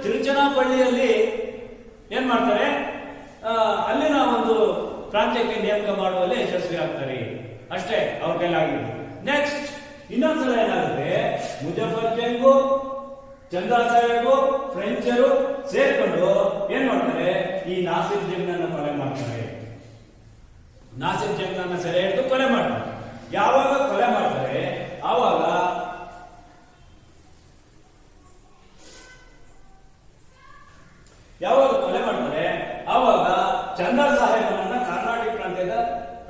A: ತಿರುಚನಾಪಳ್ಳಿಯಲ್ಲಿ ಏನ್ ಮಾಡ್ತಾರೆ, ಅಲ್ಲಿನ ಒಂದು ಪ್ರಾಂತ್ಯಕ್ಕೆ ನೇಮಕ ಮಾಡುವಲ್ಲಿ ಯಶಸ್ವಿ ಆಗ್ತಾರೆ. ಅಷ್ಟೇ ಅವ್ರ ಕೈಲಾಗಿದ್ದು. ನೆಕ್ಸ್ಟ್ ಇನ್ನೊಂದ್ಸಲ ಏನಾಗುತ್ತೆ, ಮುಜಫರ್ ಜಂಗು, ಚಂದಾ ಸಾಹೇಬು, ಫ್ರೆಂಚರು ಸೇರ್ಕೊಂಡು ಏನ್ ಮಾಡ್ತಾರೆ, ಈ ನಾಸಿರ್ ಜಂಗನ್ನ ಕೊಲೆ ಮಾಡ್ತಾರೆ. ನಾಸಿರ್ ಜಂಗನ್ನ ಸೆರೆ ಹಿಡಿದು ಕೊಲೆ ಮಾಡ್ತಾರೆ. ಯಾವಾಗ ಕೊಲೆ ಮಾಡ್ತಾರೆ, ಆವಾಗ ಚಂದಾ ಸಾಹೇಬನನ್ನ ಕರ್ನಾಟಕ ಪ್ರಾಂತ್ಯದ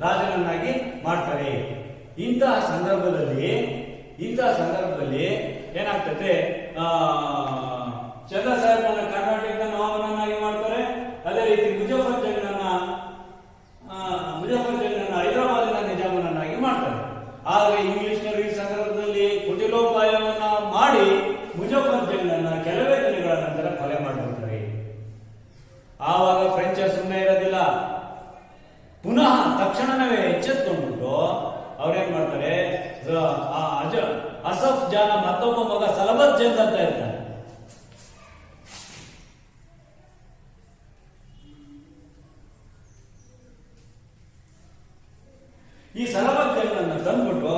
A: ರಾಜನನ್ನಾಗಿ ಮಾಡ್ತಾರೆ. ಇಂತಹ ಸಂದರ್ಭದಲ್ಲಿ ಏನಾಗ್ತದೆ, ಚಂದಾ ಸಾಹೇಬನನ್ನ ಕರ್ನಾಟಕದ ನವಾಬನನ್ನಾಗಿ ಮಾಡ್ತಾರೆ. ಅದೇ ರೀತಿ ಮುಜಫರ್ ಜಂಗನ್ನ ಹೈದರಾಬಾದಿನ ನಿಜಾಮನನ್ನಾಗಿ ಮಾಡ್ತಾರೆ. ಆದರೆ ಇಂಗ್ಲಿಷ್ನರು ಈ ಸಂದರ್ಭದಲ್ಲಿ ಕುಟಿಲೋಪಾಯವನ್ನ ಮಾಡಿ ಮುಜಫರ್ ಜಂಗನ್ನ ಕೆಲವೇ ದಿನಗಳ ನಂತರ ಕೊಲೆ ಮಾಡಿಬಿಡ್ತಾರೆ. ಆವಾಗ ಫ್ರೆಂಚರ್ ಸುಮ್ಮನೆ ಇರೋದಿಲ್ಲ, ಪುನಃ ತಕ್ಷಣವೇ ಎಚ್ಚೆತ್ಕೊಂಡ್ಬಿಟ್ಟು ಅವ್ರೇನ್ ಮಾಡ್ತಾರೆ, ಅಸಫ್ ಜಾನ ಮತ್ತೊಬ್ಬ ಮಗ ಸಲಬತ್ ಜಂಗ್ ಅಂತ ಇರ್ತಾನೆ. ಈ ಸಲಬತ್ ಜಂಗ್ ಅನ್ನ ತಂದ್ಬಿಟ್ಟು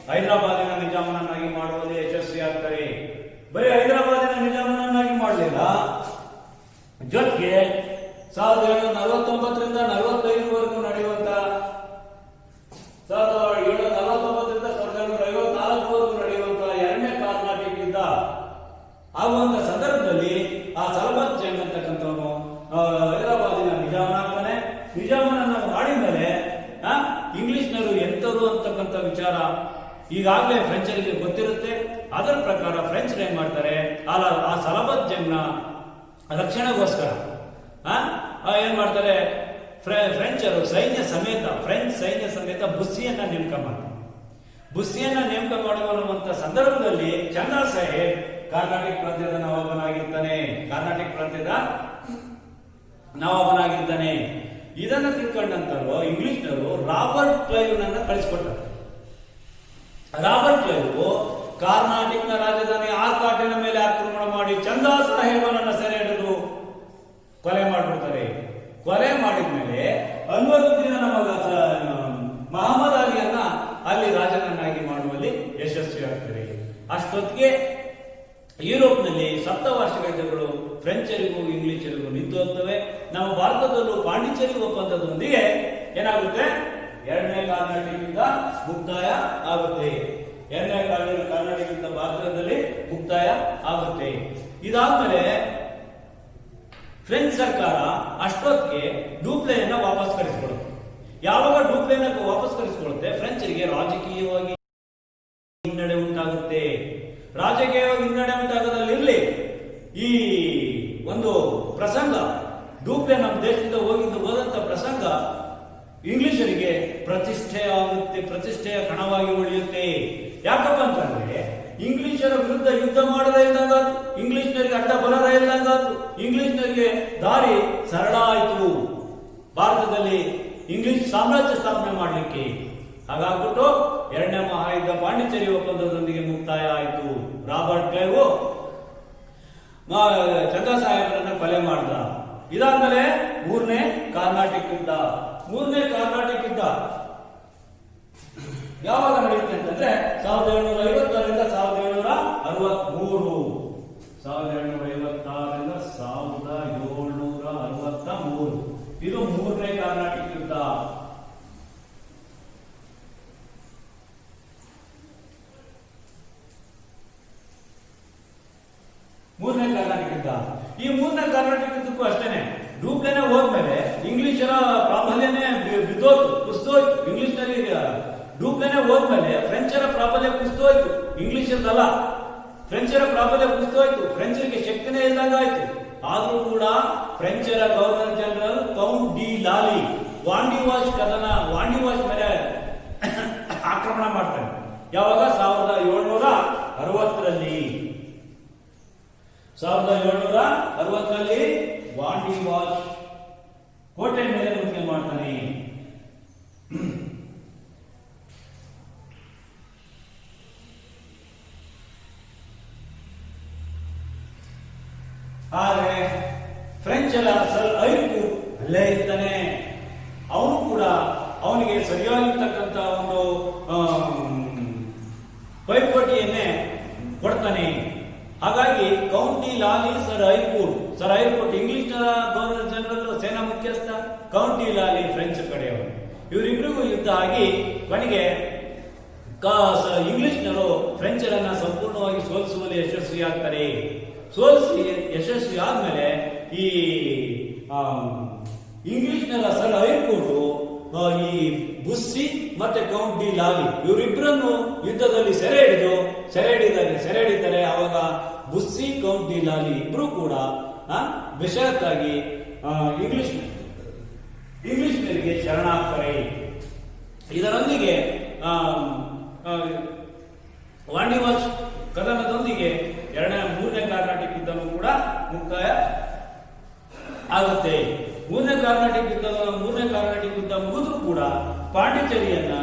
A: ಹೈದರಾಬಾದಿನ ನಿಜಾಮನನ್ನಾಗಿ ಮಾಡುವುದೇ ಯಶಸ್ವಿ ಆಗ್ತಾರೆ. ಬರೀ ಹೈದರಾಬಾದಿನ ನಿಜಾಮನನ್ನಾಗಿ ಮಾಡಲಿಲ್ಲ, ಜೊತೆಗೆ 1749ರಿಂದ 45ವರೆಗೂ ನಡೆಯುವಂತ 1749ರಿಂದ 1754ವರೆಗೂ ನಡೆಯುವಂತ ಎರಡನೇ ಕರ್ನಾಟಕ ಯುದ್ಧ ಆಗುವಂತ ಸಂದರ್ಭದಲ್ಲಿ ಆ ಸಲಬತ್ ಜಂಗ್ ಅಂತಕ್ಕಂಥವನು ಹೈದರಾಬಾದಿನ ನಿಜಾಮನಾಗ್ತಾನೆ. ನಿಜಾಮನನ್ನ ಮಾಡಿದ್ಮೇಲೆ ಇಂಗ್ಲಿಷ್ನರು ಎಂತರು ಅಂತಕ್ಕಂಥ ವಿಚಾರ ಈಗಾಗಲೇ ಫ್ರೆಂಚರಿಗೆ ಗೊತ್ತಿರುತ್ತೆ. ಅದರ ಪ್ರಕಾರ ಫ್ರೆಂಚ್ ಏನ್ ಮಾಡ್ತಾರೆ, ಆ ಸಲಬತ್ ಜಂಗ್ನ ರಕ್ಷಣೆಗೋಸ್ಕರ ಏನ್ ಮಾಡ್ತಾರೆ, ಫ್ರೆಂಚರು ಫ್ರೆಂಚ್ ಸೈನ್ಯ ಸಮೇತ ಬುಸ್ಸಿಯನ್ನ ನೇಮಕ ಮಾಡ್ತಾರೆ. ಬುಸ್ಸಿಯನ್ನ ನೇಮಕ ಮಾಡುವಂತ ಸಂದರ್ಭದಲ್ಲಿ ಚಂದಾ ಸಾಹೇಬ್ ಕರ್ನಾಟಕ ಪ್ರಾಂತ್ಯದ ನವಾಬನಾಗಿರ್ತಾನೆ. ಇದನ್ನು ತಿಳ್ಕೊಂಡಂತರು ಇಂಗ್ಲಿಷ್ನವರು ರಾಬರ್ಟ್ ಕ್ಲೈವ್ನನ್ನ ಕಳಿಸ್ಕೊಟ್ಟಾರೆ. ರಾಬರ್ಟ್ ಕ್ಲೈವ್ ಕರ್ನಾಟಕದ ರಾಜಧಾನಿ ಆರ್ಕಾಟಿನ ಮೇಲೆ ಆಕ್ರಮಣ ಮಾಡಿ ಚಂದಾ ಸಾಹೇಬನನ್ನ ಸೆರೆ ಹಿಡಿದು ಕೊಲೆ ಮಾಡಿಬಿಡ್ತಾರೆ. ಕೊಲೆ ಮಾಡಿದ ಮೇಲೆ ಅನ್ವರುದ್ದೀನನ ಮಗ ಮಹಮ್ಮದ್ ಅಲಿಯನ್ನ ಅಲ್ಲಿ ರಾಜನನ್ನಾಗಿ ಮಾಡುವಲ್ಲಿ ಯಶಸ್ವಿಯಾಗ್ತಾರೆ. ಅಷ್ಟೊತ್ತಿಗೆ ಯುರೋಪ್ನಲ್ಲಿ ಸಪ್ತವಾರ್ಷಿಕ ಯುದ್ಧಗಳು ಫ್ರೆಂಚರಿಗೂ ಇಂಗ್ಲಿಷರಿಗೂ ನಿಂತು ಹೋಗ್ತವೆ. ನಮ್ಮ ಭಾರತದಲ್ಲೂ ಪಾಂಡಿಚೇರಿ ಒಪ್ಪಂದದೊಂದಿಗೆ ಏನಾಗುತ್ತೆ, ಎರಡನೇ ಕಾರ್ನಾಟಿಕ್ ಯುದ್ಧ ಮುಕ್ತಾಯ ಆಗುತ್ತೆ. ಎರಡನೇ ಕಾರ್ನಾಟಿಕ್ ಯುದ್ಧ ಭಾರತದಲ್ಲಿ ಮುಕ್ತಾಯ ಆಗುತ್ತೆ. ಇದಾದ್ಮೇಲೆ ಫ್ರೆಂಚ್ ಸರ್ಕಾರ ಅಷ್ಟೊತ್ತಿಗೆ ಡೂಪ್ಲೆಯನ್ನ ವಾಪಸ್ ಕಳಿಸಿಕೊಡುತ್ತೆ. ಯಾವಾಗ ಡೂಪ್ಲೆಯನ್ನ ವಾಪಸ್ ಕಳಿಸಿಕೊಳ್ಳುತ್ತೆ, ಫ್ರೆಂಚರಿಗೆ ರಾಜಕೀಯವಾಗಿ ಹಿನ್ನಡೆ ಉಂಟಾಗುತ್ತೆ. ರಾಜಕೀಯವಾಗಿ ಹಿನ್ನಡೆ ಉಂಟಾಗೋದ್ರಲ್ಲಿರ್ಲಿ, ಈ ಒಂದು ಪ್ರಸಂಗ ಡೂಪ್ಲೆ ನಮ್ಮ ದೇಶದಿಂದ ಹೋದಂತ ಪ್ರಸಂಗ ಇಂಗ್ಲಿಷರಿಗೆ ಪ್ರತಿಷ್ಠೆ ಆಗುತ್ತೆ, ಪ್ರತಿಷ್ಠೆಯ ಕಣವಾಗಿ ಉಳಿಯುತ್ತೆ. ಯಾಕಪ್ಪ ಅಂತಂದ್ರೆ ಇಂಗ್ಲಿಷರ ವಿರುದ್ಧ ಯುದ್ಧ ಮಾಡದೇ ಇಲ್ಲಂಗಾತು, ಇಂಗ್ಲಿಷ್ನರಿಗೆ ಅಡ್ಡ ಬರದೇ ಇಲ್ಲಂಗಾತು, ಇಂಗ್ಲಿಷ್ನರಿಗೆ ದಾರಿ ಸರಳ ಆಯಿತು ಭಾರತದಲ್ಲಿ ಇಂಗ್ಲಿಷ್ ಸಾಮ್ರಾಜ್ಯ ಸ್ಥಾಪನೆ ಮಾಡಲಿಕ್ಕೆ. ಹಾಗಾಗ್ಬಿಟ್ಟು ಎರಡನೇ ಮಹಾಯುದ್ಧ ಪಾಂಡಿಚೇರಿ ಒಪ್ಪಂದದೊಂದಿಗೆ ಮುಕ್ತಾಯ ಆಯಿತು. ರಾಬರ್ಟ್ ಕ್ಲೈವ್ ಚಂದಾ ಸಾಹೇಬರನ್ನ ಕೊಲೆ ಮಾಡ್ದ. ಇದಾದ್ಮೇಲೆ ಮೂರನೇ ಕಾರ್ನಾಟಿಕ್ ಯುದ್ಧ. ಮೂರನೇ ಕಾರ್ನಾಟಿಕ್ ಯುದ್ಧ ಯಾವಾಗ ನಡೆಯುತ್ತೆ ಅಂತಂದ್ರೆ 1756ರಿಂದ 1763. 1756ರಿಂದ 1763 ಇದು ಮೂರನೇ ಕಾರ್ನಾಟಿಕ್ ಯುದ್ಧ. ಮೂರನೇ ಕಾರ್ನಾಟಿಕ್ ಯುದ್ಧ. ಈ ಮೂರನೇ ಕಾರ್ನಾಟಿಕ್ ಯುದ್ಧಕ್ಕೂ ಅಷ್ಟೇನೆ, ಡೂಪ್ಲೆನೆ ಹೋದ್ಮೇಲೆ ಇಂಗ್ಲಿಷರ ಪ್ರಾಬಲ್ಯನೇ ಕುಸಿದೋಯ್ತು. ಇಂಗ್ಲಿಷ್ನಲ್ಲಿ ಡೂಪ್ಲೆನೆ ಹೋದ್ಮೇಲೆ ಫ್ರೆಂಚರ ಪ್ರಾಬಲ್ಯ ಕುಸಿದೋಯ್ತು, ಇಂಗ್ಲಿಷರದಲ್ಲ. ಫ್ರೆಂಚರ ಪ್ರಾಬಲ್ಯ ಕುಸಿದೋಯ್ತು, ಫ್ರೆಂಚರಿಗೆ ಶಕ್ತಿನೇ ಇಲ್ದಂಗಾಯ್ತು. ಆದ್ರೂ ಕೂಡ ಫ್ರೆಂಚರ ಗವರ್ನರ್ ಜನರಲ್ ಕೌಂಟ್ ಡಿ ಲಾಲಿ ವಾಂಡಿವಾಶ್ ಮೇಲೆ ಆಕ್ರಮಣ ಮಾಡ್ತಾರೆ. ಯಾವಾಗ 1760ರಲ್ಲಿ 1760ರಲ್ಲಿ ವಾಂಡಿವಾಶ್ ಕೋಟೆ ಮೇಲೆ ಮುತ್ತಿಗೆ ಮಾಡ್ತಾನೆ. ಆದ್ರೆ ಫ್ರೆಂಚರ ಸರ್ ಐರ್ಕೂಟ್ ಅಲ್ಲೇ ಇರ್ತಾನೆ. ಅವನು ಕೂಡ ಅವನಿಗೆ ಸರಿಯಾಗಿರ್ತಕ್ಕಂಥ ಒಂದು ಪೈಪೋಟಿಯನ್ನೇ ಕೊಡ್ತಾನೆ. ಹಾಗಾಗಿ ಕೌಂಟಿ ಲಾಲಿ sir Eyre Coote English governor general ಸೇನಾ ಮುಖ್ಯಸ್ಥ, ಕೌಂಟಿ ಲಾಲಿ ಫ್ರೆಂಚ್ ಕಡೆಯವರು. ಇವರಿಬ್ಬರಿಗೂ ಯುದ್ಧ ಆಗಿ ಕೊನೆಗೆ ಇಂಗ್ಲಿಷ್ನರು ಫ್ರೆಂಚರನ್ನ ಸಂಪೂರ್ಣವಾಗಿ ಸೋಲಿಸುವಲ್ಲಿ ಯಶಸ್ವಿಯಾಗ್ತಾರೆ. ಸೋಲಿಸಿ ಯಶಸ್ವಿ ಆದ್ಮೇಲೆ ಈ ಇಂಗ್ಲಿಷ್ನರ ಸರ್ ಐರ್ಕೂಟು ಈ ಬುಸ್ಸಿ ಮತ್ತೆ ಕೌಂಟ್ ಡಿ ಲಾಲಿ ಇವರಿಬ್ಬರನ್ನು ಯುದ್ಧದಲ್ಲಿ ಸೆರೆ ಹಿಡಿತಾರೆ. ಅವಾಗ ಬುಸ್ಸಿ ಕೌಂಟ್ ಡಿ ಲಾಲಿ ಇಬ್ರು ಕೂಡ ಬೇಷರತ್ತಾಗಿ ಇಂಗ್ಲಿಷ್ನರಿಗೆ ಶರಣಾಗ್ತಾರೆ. ಇದರೊಂದಿಗೆ ವಾಂಡಿವಾಶ್ ಕದನದೊಂದಿಗೆ ಮೂರನೇ ಕಾರ್ನಾಟಿಕ್ ಯುದ್ಧನೂ ಕೂಡ ಮುಕ್ತಾಯ ಆಗುತ್ತೆ. ಮೂರನೇ ಕಾರ್ನಾಟಿಕ್ ಯುದ್ಧ ಮುಗಿದ್ರೂ ಕೂಡ ಪಾಂಡಿಚೇರಿಯನ್ನ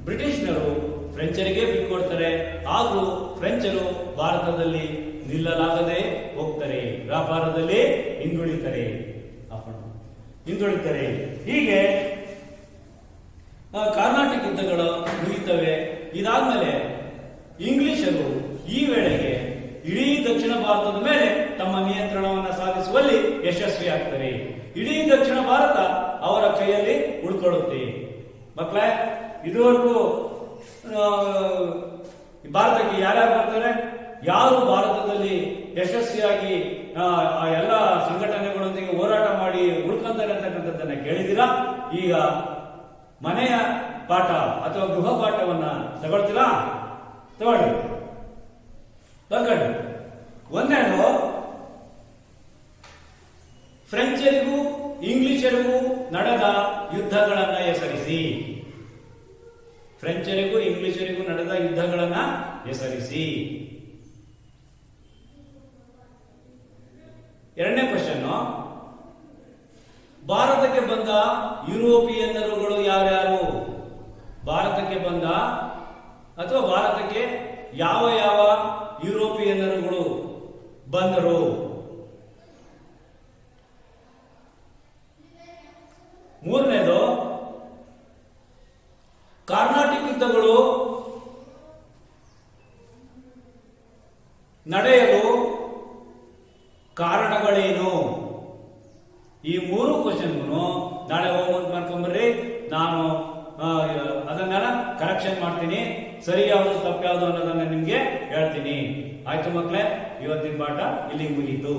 A: ಬ್ರಿಟಿಷ್ನರು ಫ್ರೆಂಚರಿಗೆ ಬಿಟ್ಕೊಡ್ತಾರೆ. ಆದ್ರೂ ಫ್ರೆಂಚರು ಭಾರತದಲ್ಲಿ ನಿಲ್ಲಲಾಗದೆ ಹೋಗ್ತಾರೆ, ವ್ಯಾಪಾರದಲ್ಲಿ ಹಿಂದುಳಿತಾರೆ. ಹೀಗೆ ಕಾರ್ನಾಟಿಕ್ ಯುದ್ಧಗಳು ಮುಗಿತವೆ. ಇದಾದ್ಮೇಲೆ ಇಂಗ್ಲಿಷರು ಈ ವೇಳೆಗೆ ಇಡೀ ದಕ್ಷಿಣ ಭಾರತದ ಮೇಲೆ ತಮ್ಮ ನಿಯಂತ್ರಣವನ್ನು ಸಾಧಿಸುವಲ್ಲಿ ಯಶಸ್ವಿಯಾಗ್ತಾರೆ. ಇಡೀ ದಕ್ಷಿಣ ಭಾರತ ಅವರ ಕೈಯಲ್ಲಿ ಉಳ್ಕೊಳ್ಳುತ್ತೆ. ಮಕ್ಕಳೇ, ಇದುವರೆಗೂ ಭಾರತಕ್ಕೆ ಯಾರ್ಯಾರು ಬರ್ತಾರೆ, ಯಾರು ಭಾರತದಲ್ಲಿ ಯಶಸ್ವಿಯಾಗಿ ಎಲ್ಲ ಸಂಘಟನೆಗಳೊಂದಿಗೆ ಹೋರಾಟ ಮಾಡಿ ಉಳ್ಕೊಂತಾರೆ ಅಂತಕ್ಕಂಥದ್ದನ್ನ ಕೇಳಿದಿರಾ? ಈಗ ಮನೆಯ ಪಾಠ ಅಥವಾ ಗೃಹ ಪಾಠವನ್ನ ತಗೊಳ್ತೀರಾ? ತಗೊಳ್ಳಿ. ಬರ್ಕಂಡು ಒಂದೇನು, ಫ್ರೆಂಚರಿಗೂ ಇಂಗ್ಲಿಷರಿಗೂ ನಡೆದ ಯುದ್ಧಗಳನ್ನ ಹೆಸರಿಸಿ. ಫ್ರೆಂಚರಿಗೂ ಇಂಗ್ಲಿಷರಿಗೂ ನಡೆದ ಯುದ್ಧಗಳನ್ನ ಹೆಸರಿಸಿ. ಎರಡನೇ ಕ್ವಶನ್, ಭಾರತಕ್ಕೆ ಬಂದ ಯುರೋಪಿಯನ್ನರುಗಳು ಯಾರ್ಯಾರು? ಭಾರತಕ್ಕೆ ಬಂದ ಅಥವಾ ಭಾರತಕ್ಕೆ ಯಾವ ಯಾವ ಯುರೋಪಿಯನ್ನರುಗಳು ಬಂದರು? ಮೂರನೇದು, ಕಾರ್ನಾಟಿಕ್ ಯುದ್ಧಗಳು ನಡೆಯಲು ಕಾರಣಗಳೇನು? ಈ ಮೂರು ಕ್ವಶನ್ಗೂ ನಾಳೆ ಹೋಮ್ವರ್ಕ್ ಮಾಡ್ಕೊಂಬರ್ರಿ. ನಾನು ಅದನ್ನೆಲ್ಲ ಕರೆಕ್ಷನ್ ಮಾಡ್ತೀನಿ. ಸರಿ ಯಾವುದು ತಪ್ಪು ಯಾವುದು ಅನ್ನೋದನ್ನ ನಿಮ್ಗೆ ಹೇಳ್ತೀನಿ. ಆಯ್ತು ಮಕ್ಕಳೇ, ಇವತ್ತಿನ ಪಾಠ ಇಲ್ಲಿ ಮುಗೀತು.